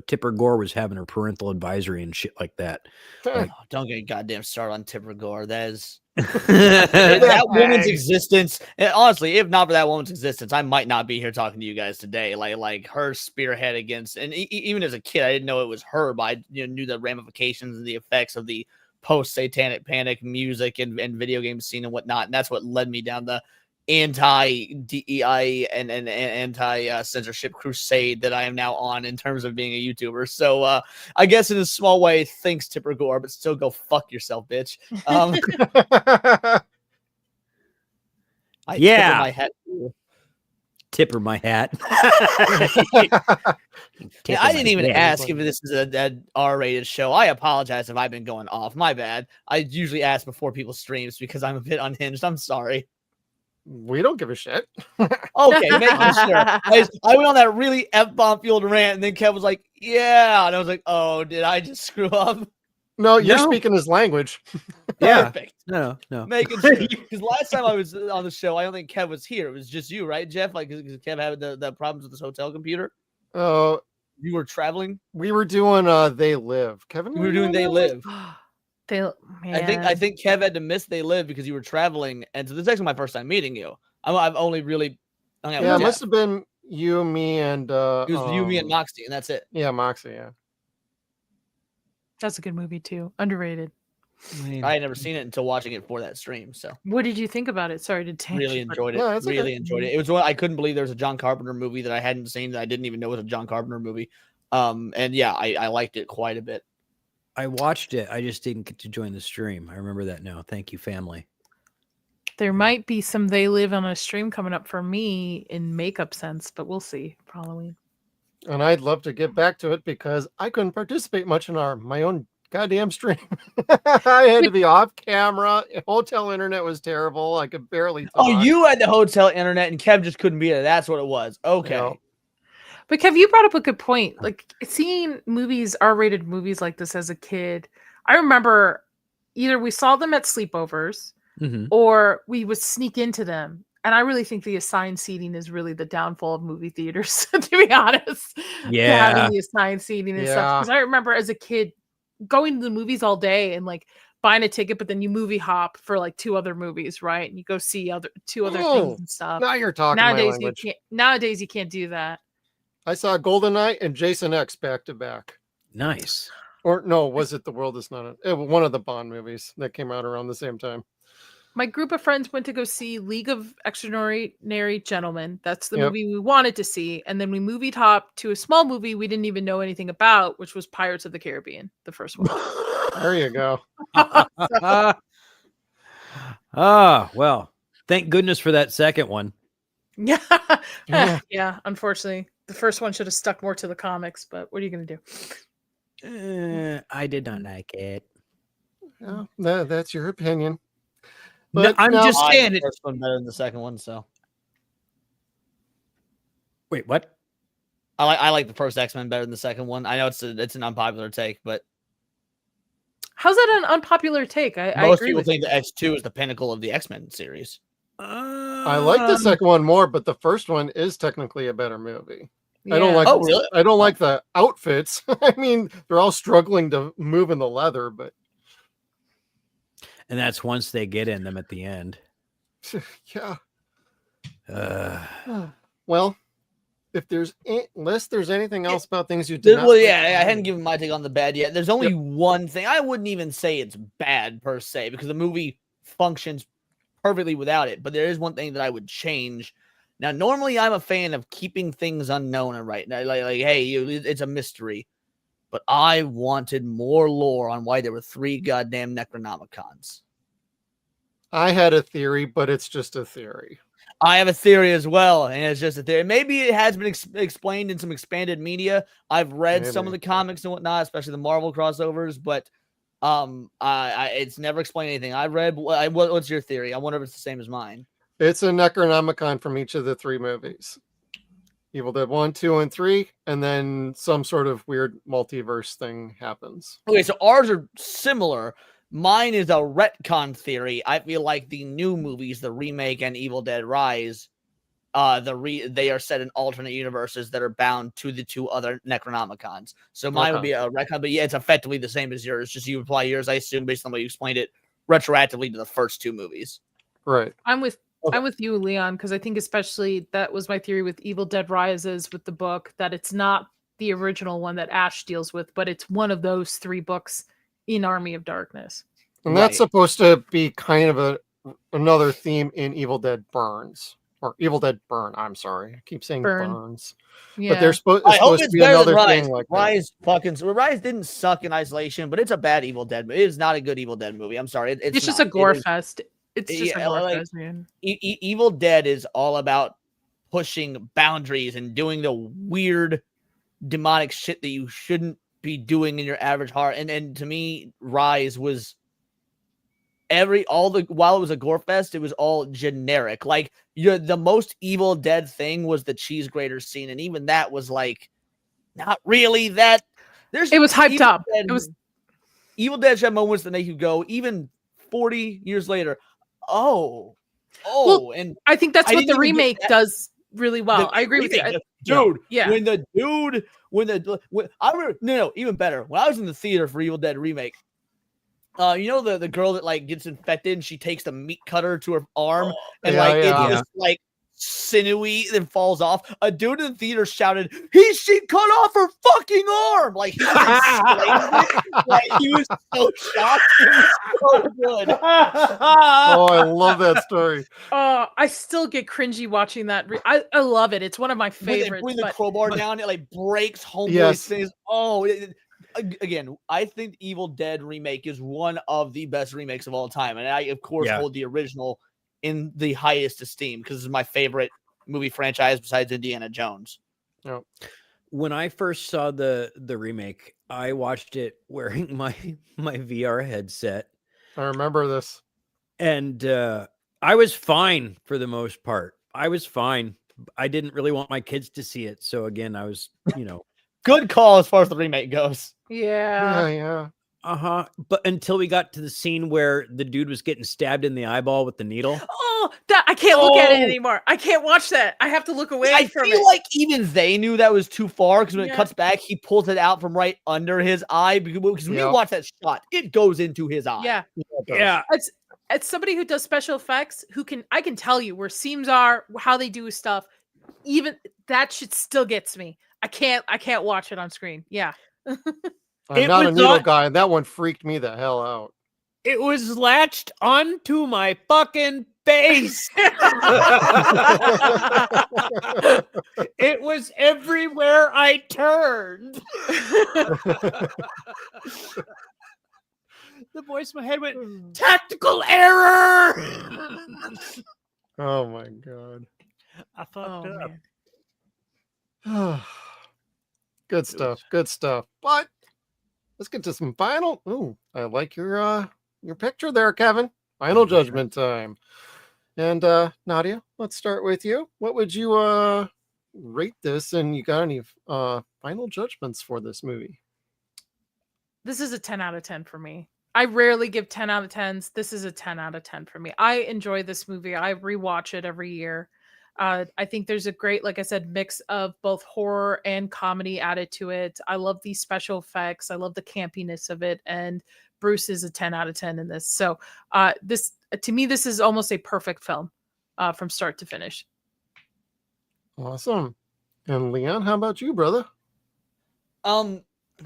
Tipper Gore was having her parental advisory and shit like that. Like, don't get goddamn started on Tipper Gore. That is that woman's existence. And honestly, if not for that woman's existence, I might not be here talking to you guys today. Like her spearhead against, and even as a kid, I didn't know it was her, but I knew the ramifications and the effects of the post-satanic panic music and video game scene and whatnot. And that's what led me down the anti-DEI and anti-censorship crusade that I am now on in terms of being a YouTuber. So I guess in a small way, thanks Tipper Gore, but still go fuck yourself, bitch. Yeah. My hat. Tipper my hat. Yeah, I didn't even ask if this is a R-rated show. I apologize if I've been going off. My bad. I usually ask before people's streams because I'm a bit unhinged. I'm sorry. We don't give a shit. Okay, making sure. I went on that really F-bomb fueled rant, and then Kev was like, yeah. And I was like, oh, did I just screw up? No, you're speaking his language. Yeah. Perfect. No. Making sure. Because last time I was on the show, I don't think Kev was here. It was just you, right, Jeff? Like, because Kev had the problems with his hotel computer. Oh, you were traveling? We were doing They Live. Kevin? We were doing They Live. I think Kev had to miss They Live because you were traveling, and so this is actually my first time meeting you. I've only really hung out with it must have been you, me, and it was you, me, and Moxie, and that's it. Yeah, Moxie. Yeah, that's a good movie too. Underrated. I had never seen it until watching it for that stream. So, what did you think about it? Sorry to tangent. Really enjoyed it. No, really enjoyed it. It was one I couldn't believe there was a John Carpenter movie that I hadn't seen that I didn't even know was a John Carpenter movie. And yeah, I liked it quite a bit. I watched it. I just didn't get to join the stream. I remember that now. Thank you, family. There might be some They Live on a stream coming up for me in makeup sense, but we'll see for Halloween. And I'd love to get back to it because I couldn't participate much in my own goddamn stream. I had to be off camera. Hotel internet was terrible. I could barely talk. Oh, you had the hotel internet and Kev just couldn't be there. That's what it was. Okay. Yeah. But Kev, you brought up a good point. Like seeing movies, R-rated movies like this as a kid, I remember either we saw them at sleepovers or we would sneak into them. And I really think the assigned seating is really the downfall of movie theaters, to be honest. Yeah. Having the assigned seating and stuff. Because I remember as a kid going to the movies all day and like buying a ticket, but then you movie hop for like 2 other movies, right? And you go see two other things and stuff. Now you're talking nowadays my language. Nowadays you can't do that. I saw GoldenEye and Jason X back to back. Nice. Or no, was it The World Is Not one of the Bond movies that came out around the same time? My group of friends went to go see League of Extraordinary Gentlemen. That's the movie we wanted to see. And then we movie hopped to a small movie we didn't even know anything about, which was Pirates of the Caribbean, the first one. There you go. Well, thank goodness for that second one. Yeah. Yeah, unfortunately. The first one should have stuck more to the comics, but what are you going to do? I did not like it. Yeah, that's your opinion. No, I'm just saying the first one better than the second one. So, wait, what? I like the first X-Men better than the second one. I know it's an unpopular take, but how's that an unpopular take? Most people think the X2 is the pinnacle of the X-Men series. I like the second one more, but the first one is technically a better movie. Yeah. I don't like. Oh, really? I don't like the outfits. I mean, they're all struggling to move in the leather, but and that's once they get in them at the end. Yeah. Well, if unless there's anything else about things you did. Well, yeah, I hadn't given my take on the bad yet. There's only one thing. I wouldn't even say it's bad per se because the movie functions perfectly without it. But there is one thing that I would change. Now, normally I'm a fan of keeping things unknown and right now, like hey, it's a mystery. But I wanted more lore on why there were 3 goddamn Necronomicons. I had a theory, but it's just a theory. I have a theory as well, and it's just a theory. Maybe it has been explained in some expanded media. I've read some of the comics and whatnot, especially the Marvel crossovers, but it's never explained anything. I read. What's your theory? I wonder if it's the same as mine. It's a Necronomicon from each of the 3 movies. Evil Dead 1, 2, and 3, and then some sort of weird multiverse thing happens. Okay, so ours are similar. Mine is a retcon theory. I feel like the new movies, the remake and Evil Dead Rise, they are set in alternate universes that are bound to the 2 other Necronomicons. So mine would be a retcon, but yeah, it's effectively the same as yours. Just you apply yours, I assume, based on what you explained it, retroactively to the first 2 movies. Right. I'm with you, Leon, because I think especially that was my theory with Evil Dead Rises with the book, that it's not the original one that Ash deals with, but it's one of those 3 books in Army of Darkness. And that's supposed to be kind of another theme in Evil Dead Burns. Or Evil Dead Burn. I'm sorry. I keep saying Burns. Yeah. But they're supposed to be another thing like Rise Rise didn't suck in isolation, but it's a bad Evil Dead movie. It is not a good Evil Dead movie. I'm sorry. It's just a gore fest. It's just a gore fest, man. Evil Dead is all about pushing boundaries and doing the weird demonic shit that you shouldn't be doing in your average horror. And to me, Rise was while it was a gore fest, it was all generic. Like the most Evil Dead thing was the cheese grater scene, and even that was like not really that. It was hyped up. It was Evil Dead had moments that make you go, even 40 years later. Well, and I think that's what the remake does really well. I agree with you, dude. Yeah, even better. When I was in the theater for Evil Dead remake, you know the girl that like gets infected and she takes the meat cutter to her arm and it's just like sinewy and falls off. A dude in the theater shouted, she cut off her fucking arm. Like he was so shocked. It was so good. Oh, I love that story. I still get cringy watching that. I love it. It's one of my favorites. When the crowbar down, it like breaks Homeboy's things. Again, I think Evil Dead remake is one of the best remakes of all time, and I of course hold the original in the highest esteem because it's my favorite movie franchise besides Indiana Jones. Yep. When I first saw the remake, I watched it wearing my VR headset, I remember this. and I was fine for the most part. I was fine. I didn't really want my kids to see it, so again, I was, Good call as far as the remake goes. Yeah. Yeah. But until we got to the scene where the dude was getting stabbed in the eyeball with the needle. Oh, that I can't look at it anymore. I can't watch that. I have to look away I from feel it. like even they knew that was too far because when it Yeah. cuts back, he pulls it out from right under his eye. Because when you watch that shot, it goes into his eye. Yeah. Yeah. As somebody who does special effects, I can tell you where seams are, how they do stuff. Even that shit still gets me. I can't watch it on screen. Yeah. I'm not a needle guy, and that one freaked me the hell out. It was latched onto my fucking face. It was everywhere I turned. The voice in my head went, "Tactical error." Oh my god. I fucked up. Man. Good stuff. Good stuff. But let's get to some final. Ooh, I like your picture there, Kevin. Final judgment time. And Nadia, let's start with you. What would you rate this? And you got any final judgments for this movie? This is a 10 out of 10 for me. I rarely give 10 out of 10s. This is a 10 out of 10 for me. I enjoy this movie. I rewatch it every year. I think there's a great, like I said, mix of both horror and comedy added to it. I love these special effects. I love the campiness of it. And Bruce is a 10 out of 10 in this. So this, to me, this is almost a perfect film from start to finish. Awesome. And Leon, how about you, brother?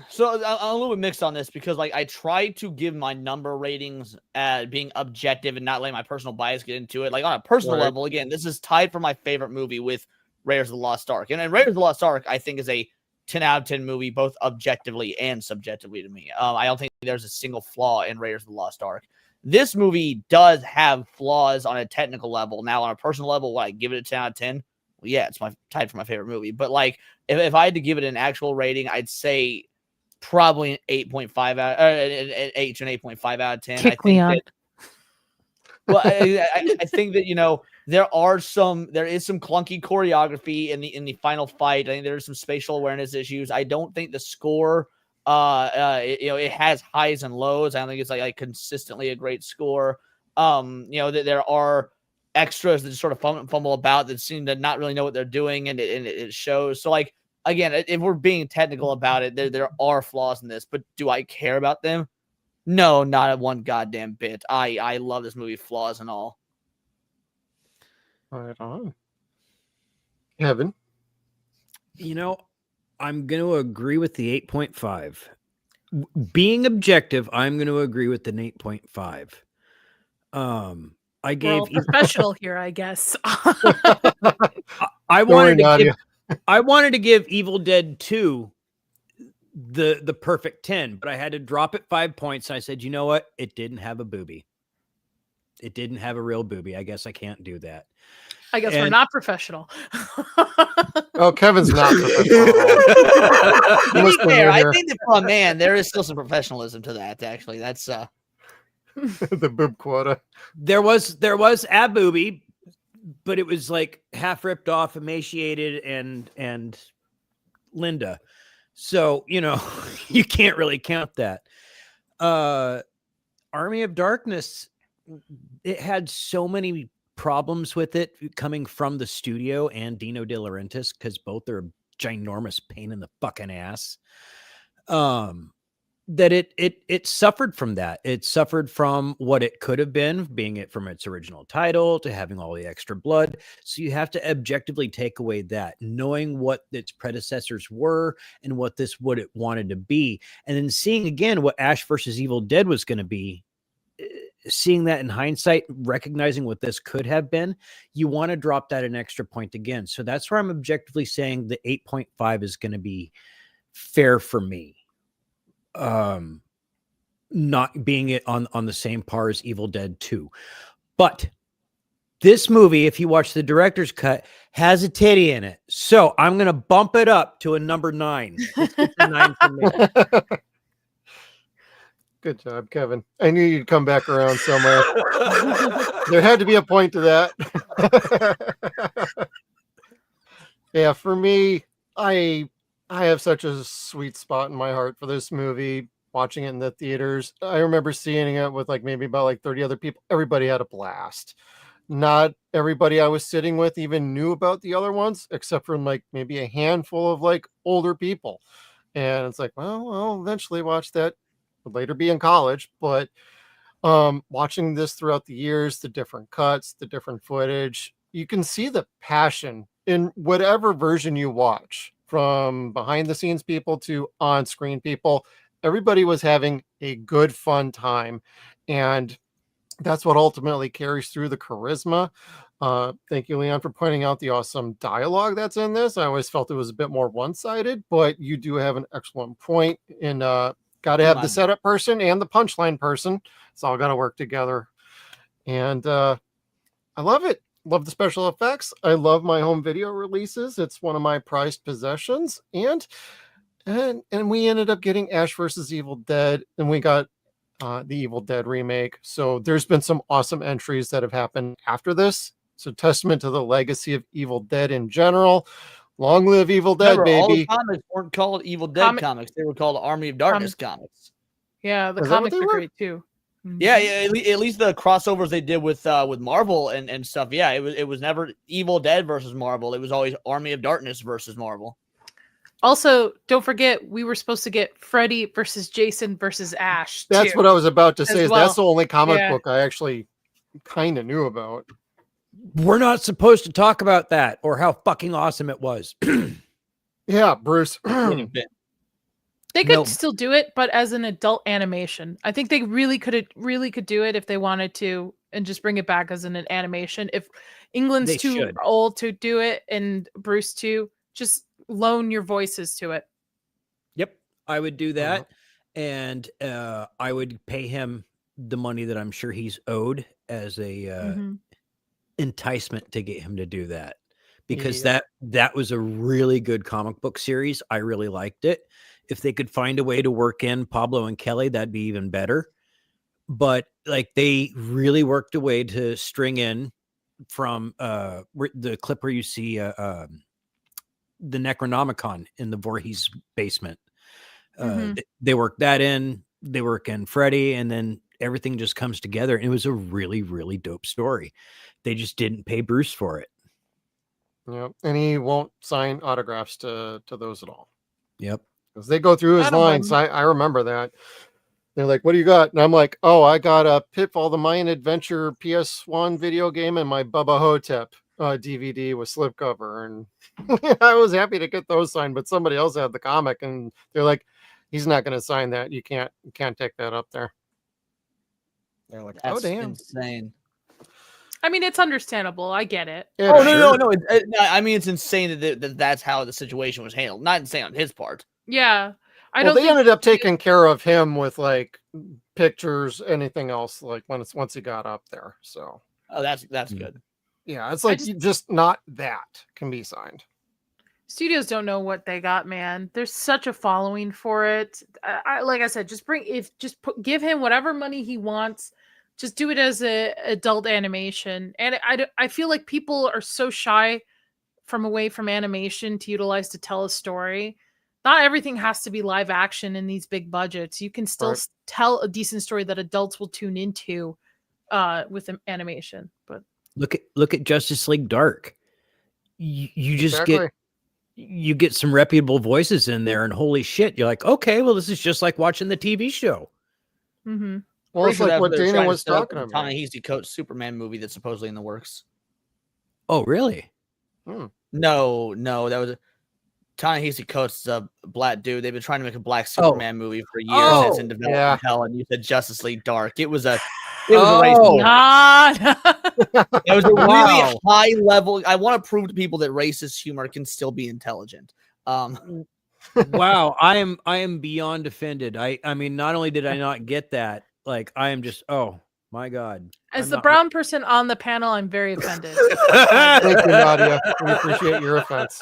So I'm a little bit mixed on this because like I try to give my number ratings at being objective and not letting my personal bias get into it. Like on a personal level, again, this is tied for my favorite movie with Raiders of the Lost Ark. And Raiders of the Lost Ark, I think, is a 10 out of 10 movie, both objectively and subjectively to me. I don't think there's a single flaw in Raiders of the Lost Ark. This movie does have flaws on a technical level. Now, on a personal level, would I give it a 10 out of 10? Well, yeah, it's tied for my favorite movie. But like, if I had to give it an actual rating, I'd say probably an 8.5 out, an 8 to an 8.5 out of 10. Kick me on. Well, I think that there is some clunky choreography in the final fight. I think there's some spatial awareness issues. I don't think the score, it has highs and lows. I don't think it's like consistently a great score. That there are extras that just sort of fumble about that seem to not really know what they're doing, and it shows. So like, again, if we're being technical about it, there are flaws in this, but do I care about them? No, not at one goddamn bit. I love this movie, flaws and all. Right on. Kevin? I'm going to agree with the 8.5. Being objective, I'm going to agree with an 8.5. I gave professional here, I guess. I wanted to give Evil Dead 2 the perfect 10, but I had to drop it 5 points. And I said, you know what? It didn't have a booby. It didn't have a real booby. I guess I can't do that. I guess we're not professional. Oh, Kevin's not professional. To be fair, I think that for a man, there is still some professionalism to that. Actually, that's the boob quota. There was a booby, but it was like half ripped off, emaciated, and Linda. So, you can't really count that. Army of Darkness, it had so many problems with it coming from the studio and Dino De Laurentiis, because both are a ginormous pain in the fucking ass. That it suffered from that. It suffered from what it could have been, being it from its original title to having all the extra blood. So you have to objectively take away that, knowing what its predecessors were and what it wanted to be. And then seeing again what Ash versus Evil Dead was going to be, seeing that in hindsight, recognizing what this could have been, you want to drop that an extra point again. So that's where I'm objectively saying the 8.5 is going to be fair for me. Not being it on the same par as Evil Dead 2. But This movie, if you watch the director's cut, has a titty in it. So I'm going to bump it up to a number 9. This gets a 9 for me. Good job, Kevin. I knew you'd come back around somewhere. There had to be a point to that. Yeah, for me, I have such a sweet spot in my heart for this movie. Watching it in the theaters, I remember seeing it with like maybe about like 30 other people. Everybody had a blast. Not everybody I was sitting with even knew about the other ones, except for like maybe a handful of like older people. And it's like, well, I'll eventually watch that. Would later be in college, but watching this throughout the years, the different cuts, the different footage, you can see the passion in whatever version you watch, from behind the scenes people to on screen people. Everybody was having a good, fun time. And that's what ultimately carries through the charisma. Thank you, Leon, for pointing out the awesome dialogue that's in this. I always felt it was a bit more one-sided, but you do have an excellent point in got to have the setup person and the punchline person. It's all got to work together. And I love it. Love the special effects. I love my home video releases. It's one of my prized possessions. And we ended up getting Ash versus Evil Dead, and we got the Evil Dead remake. So there's been some awesome entries that have happened after this. So testament to the legacy of Evil Dead in general. Long live Evil Dead, Remember, baby. all the comics weren't called Evil Dead comics. They were called Army of Darkness comics. Yeah, the Is that what comics they are were? great too. Yeah, at least the crossovers they did with Marvel and stuff. Yeah, it was never Evil Dead versus Marvel. It was always Army of Darkness versus Marvel. Also, don't forget we were supposed to get Freddy versus Jason versus Ash. That's too, what I was about to as say. Is well. that's the only comic Yeah. book I actually kind of knew about. We're not supposed to talk about that or how fucking awesome it was. Yeah, Bruce. They could still do it, but as an adult animation. I think they really could do it if they wanted to, and just bring it back as an animation. If England's They too should. old to do it, and Bruce too, just loan your voices to it. Yep, I would do that, and I would pay him the money that I'm sure he's owed as a enticement to get him to do that, because that was a really good comic book series. I really liked it. If they could find a way to work in Pablo and Kelly, that'd be even better. But like, they really worked a way to string in from the clip where you see the Necronomicon in the Voorhees basement. They work that in. They work in Freddy, and then everything just comes together. And it was a really, really dope story. They just didn't pay Bruce for it. Yep, and he won't sign autographs to those at all. Yep. Because they go through his lines. I remember that. They're like, what do you got? And I'm like, oh, I got a Pitfall the Mayan Adventure PS1 video game and my Bubba Hotep DVD with slipcover. And I was happy to get those signed, but somebody else had the comic, and they're like, he's not going to sign that. You can't take that up there. They're like, That's oh, damn. insane. I mean, it's understandable. I get it. No. I mean, it's insane that's how the situation was handled. Not insane on his part. Yeah. They ended up taking care of him with like pictures, anything else, like once he got up there. So that's good. Yeah, it's like just not that can be signed. Studios don't know what they got, man. There's such a following for it. Like I said, give him whatever money he wants. Just do it as a adult animation. And I feel like people are so shy away from animation to utilize to tell a story. Not everything has to be live action in these big budgets. You can still tell a decent story that adults will tune into with animation. But look at Justice League Dark. You just get some reputable voices in there, and holy shit, you're like, okay, well, this is just like watching the TV show. Mm-hmm. Well, it's like what Dana was talking about. Ta-Nehisi Coates' Superman movie that's supposedly in the works. Oh, really? No, that was Ta-Nehisi Coates is a black dude. They've been trying to make a black Superman movie for years. It's in development hell, and you said Justice League Dark. It was a race. It was a really high level. I want to prove to people that racist humor can still be intelligent. Wow, I am beyond offended. I mean, not only did I not get that, like I am just My God. As I'm the not- brown person on the panel, I'm very offended. Thank you, Nadia. We appreciate your offense.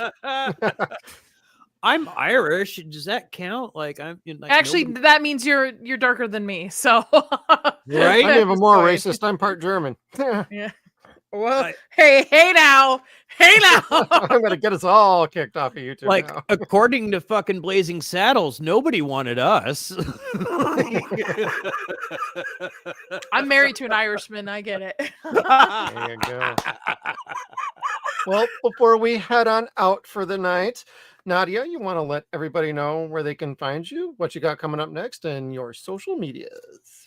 I'm Irish. Does that count? Like like Actually, nobody- that means you're darker than me. So Right? I'm even Just more going. racist. I'm part German. Yeah. Well, I- hey now. I'm gonna get us all kicked off of YouTube like now. according to fucking Blazing Saddles, nobody wanted us. I'm married to an Irishman. I get it. There you go. Well, before we head on out for the night, Nadia, you want to let everybody know where they can find you, what you got coming up next, and your social medias.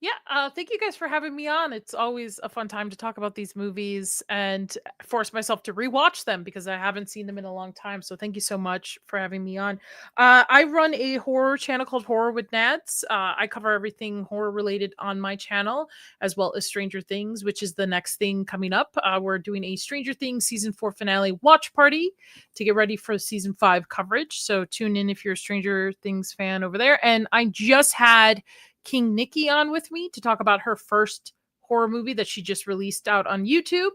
Yeah, thank you guys for having me on. It's always a fun time to talk about these movies and force myself to rewatch them because I haven't seen them in a long time. So thank you so much for having me on. I run a horror channel called Horror with Nads. I cover everything horror related on my channel, as well as Stranger Things, which is the next thing coming up. We're doing a Stranger Things season 4 finale watch party to get ready for season 5 coverage. So tune in if you're a Stranger Things fan over there. And I just had King Nikki on with me to talk about her first horror movie that she just released out on YouTube.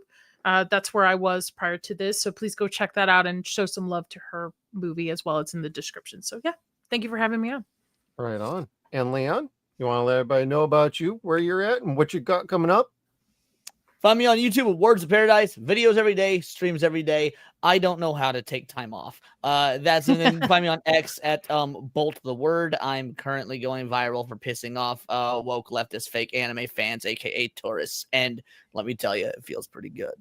That's where I was prior to this. So please go check that out and show some love to her movie as well. It's in the description. So yeah, thank you for having me on. Right on. And Leon, you want to let everybody know about you, where you're at, and what you got coming up? Find me on YouTube with Words of Paradise, videos every day, streams every day. I don't know how to take time off. And then find me on X at Bolt the Word. I'm currently going viral for pissing off woke leftist fake anime fans, aka tourists. And let me tell you, it feels pretty good.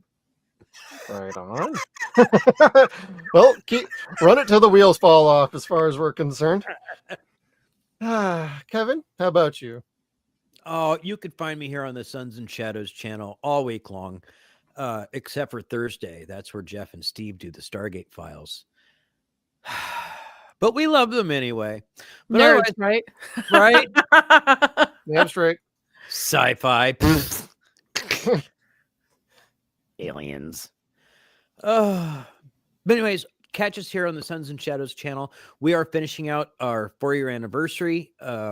Right on. Well, run it till the wheels fall off as far as we're concerned. Kevin, how about you? Oh, you could find me here on the Suns and Shadows channel all week long, except for Thursday. That's where Jeff and Steve do the Stargate files. But we love them anyway. But all Nerds, right? right? Damn straight. Sci-fi. Aliens. But anyways, catch us here on the Suns and Shadows channel. We are finishing out our 4-year anniversary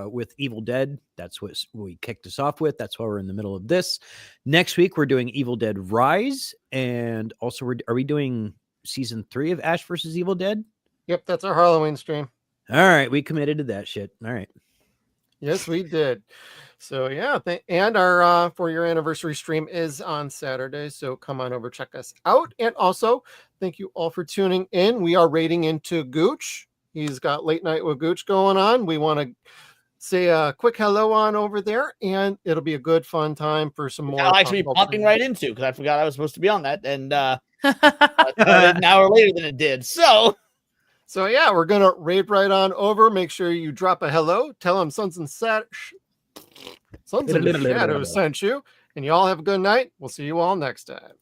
with Evil Dead. That's what we kicked us off with. That's why we're in the middle of this. Next week, we're doing Evil Dead Rise. And also, are we doing season 3 of Ash versus Evil Dead? Yep, that's our Halloween stream. All right. We committed to that shit. All right. Yes, we did. So yeah, and our 4-year anniversary stream is on Saturday. So come on over, check us out. And also, thank you all for tuning in. We are raiding into Gooch. He's got Late Night with Gooch going on. We want to say a quick hello on over there, and it'll be a good fun time for some more. I'll actually be popping right into because I forgot I was supposed to be on that, and an hour later than it did. So yeah, we're gonna raid right on over. Make sure you drop a hello. Tell them Suns and Shadows sent you, and you all have a good night. We'll see you all next time.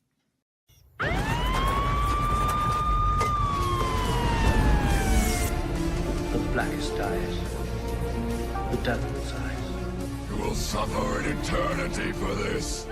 The blackest eyes, the devil's eyes. You will suffer an eternity for this.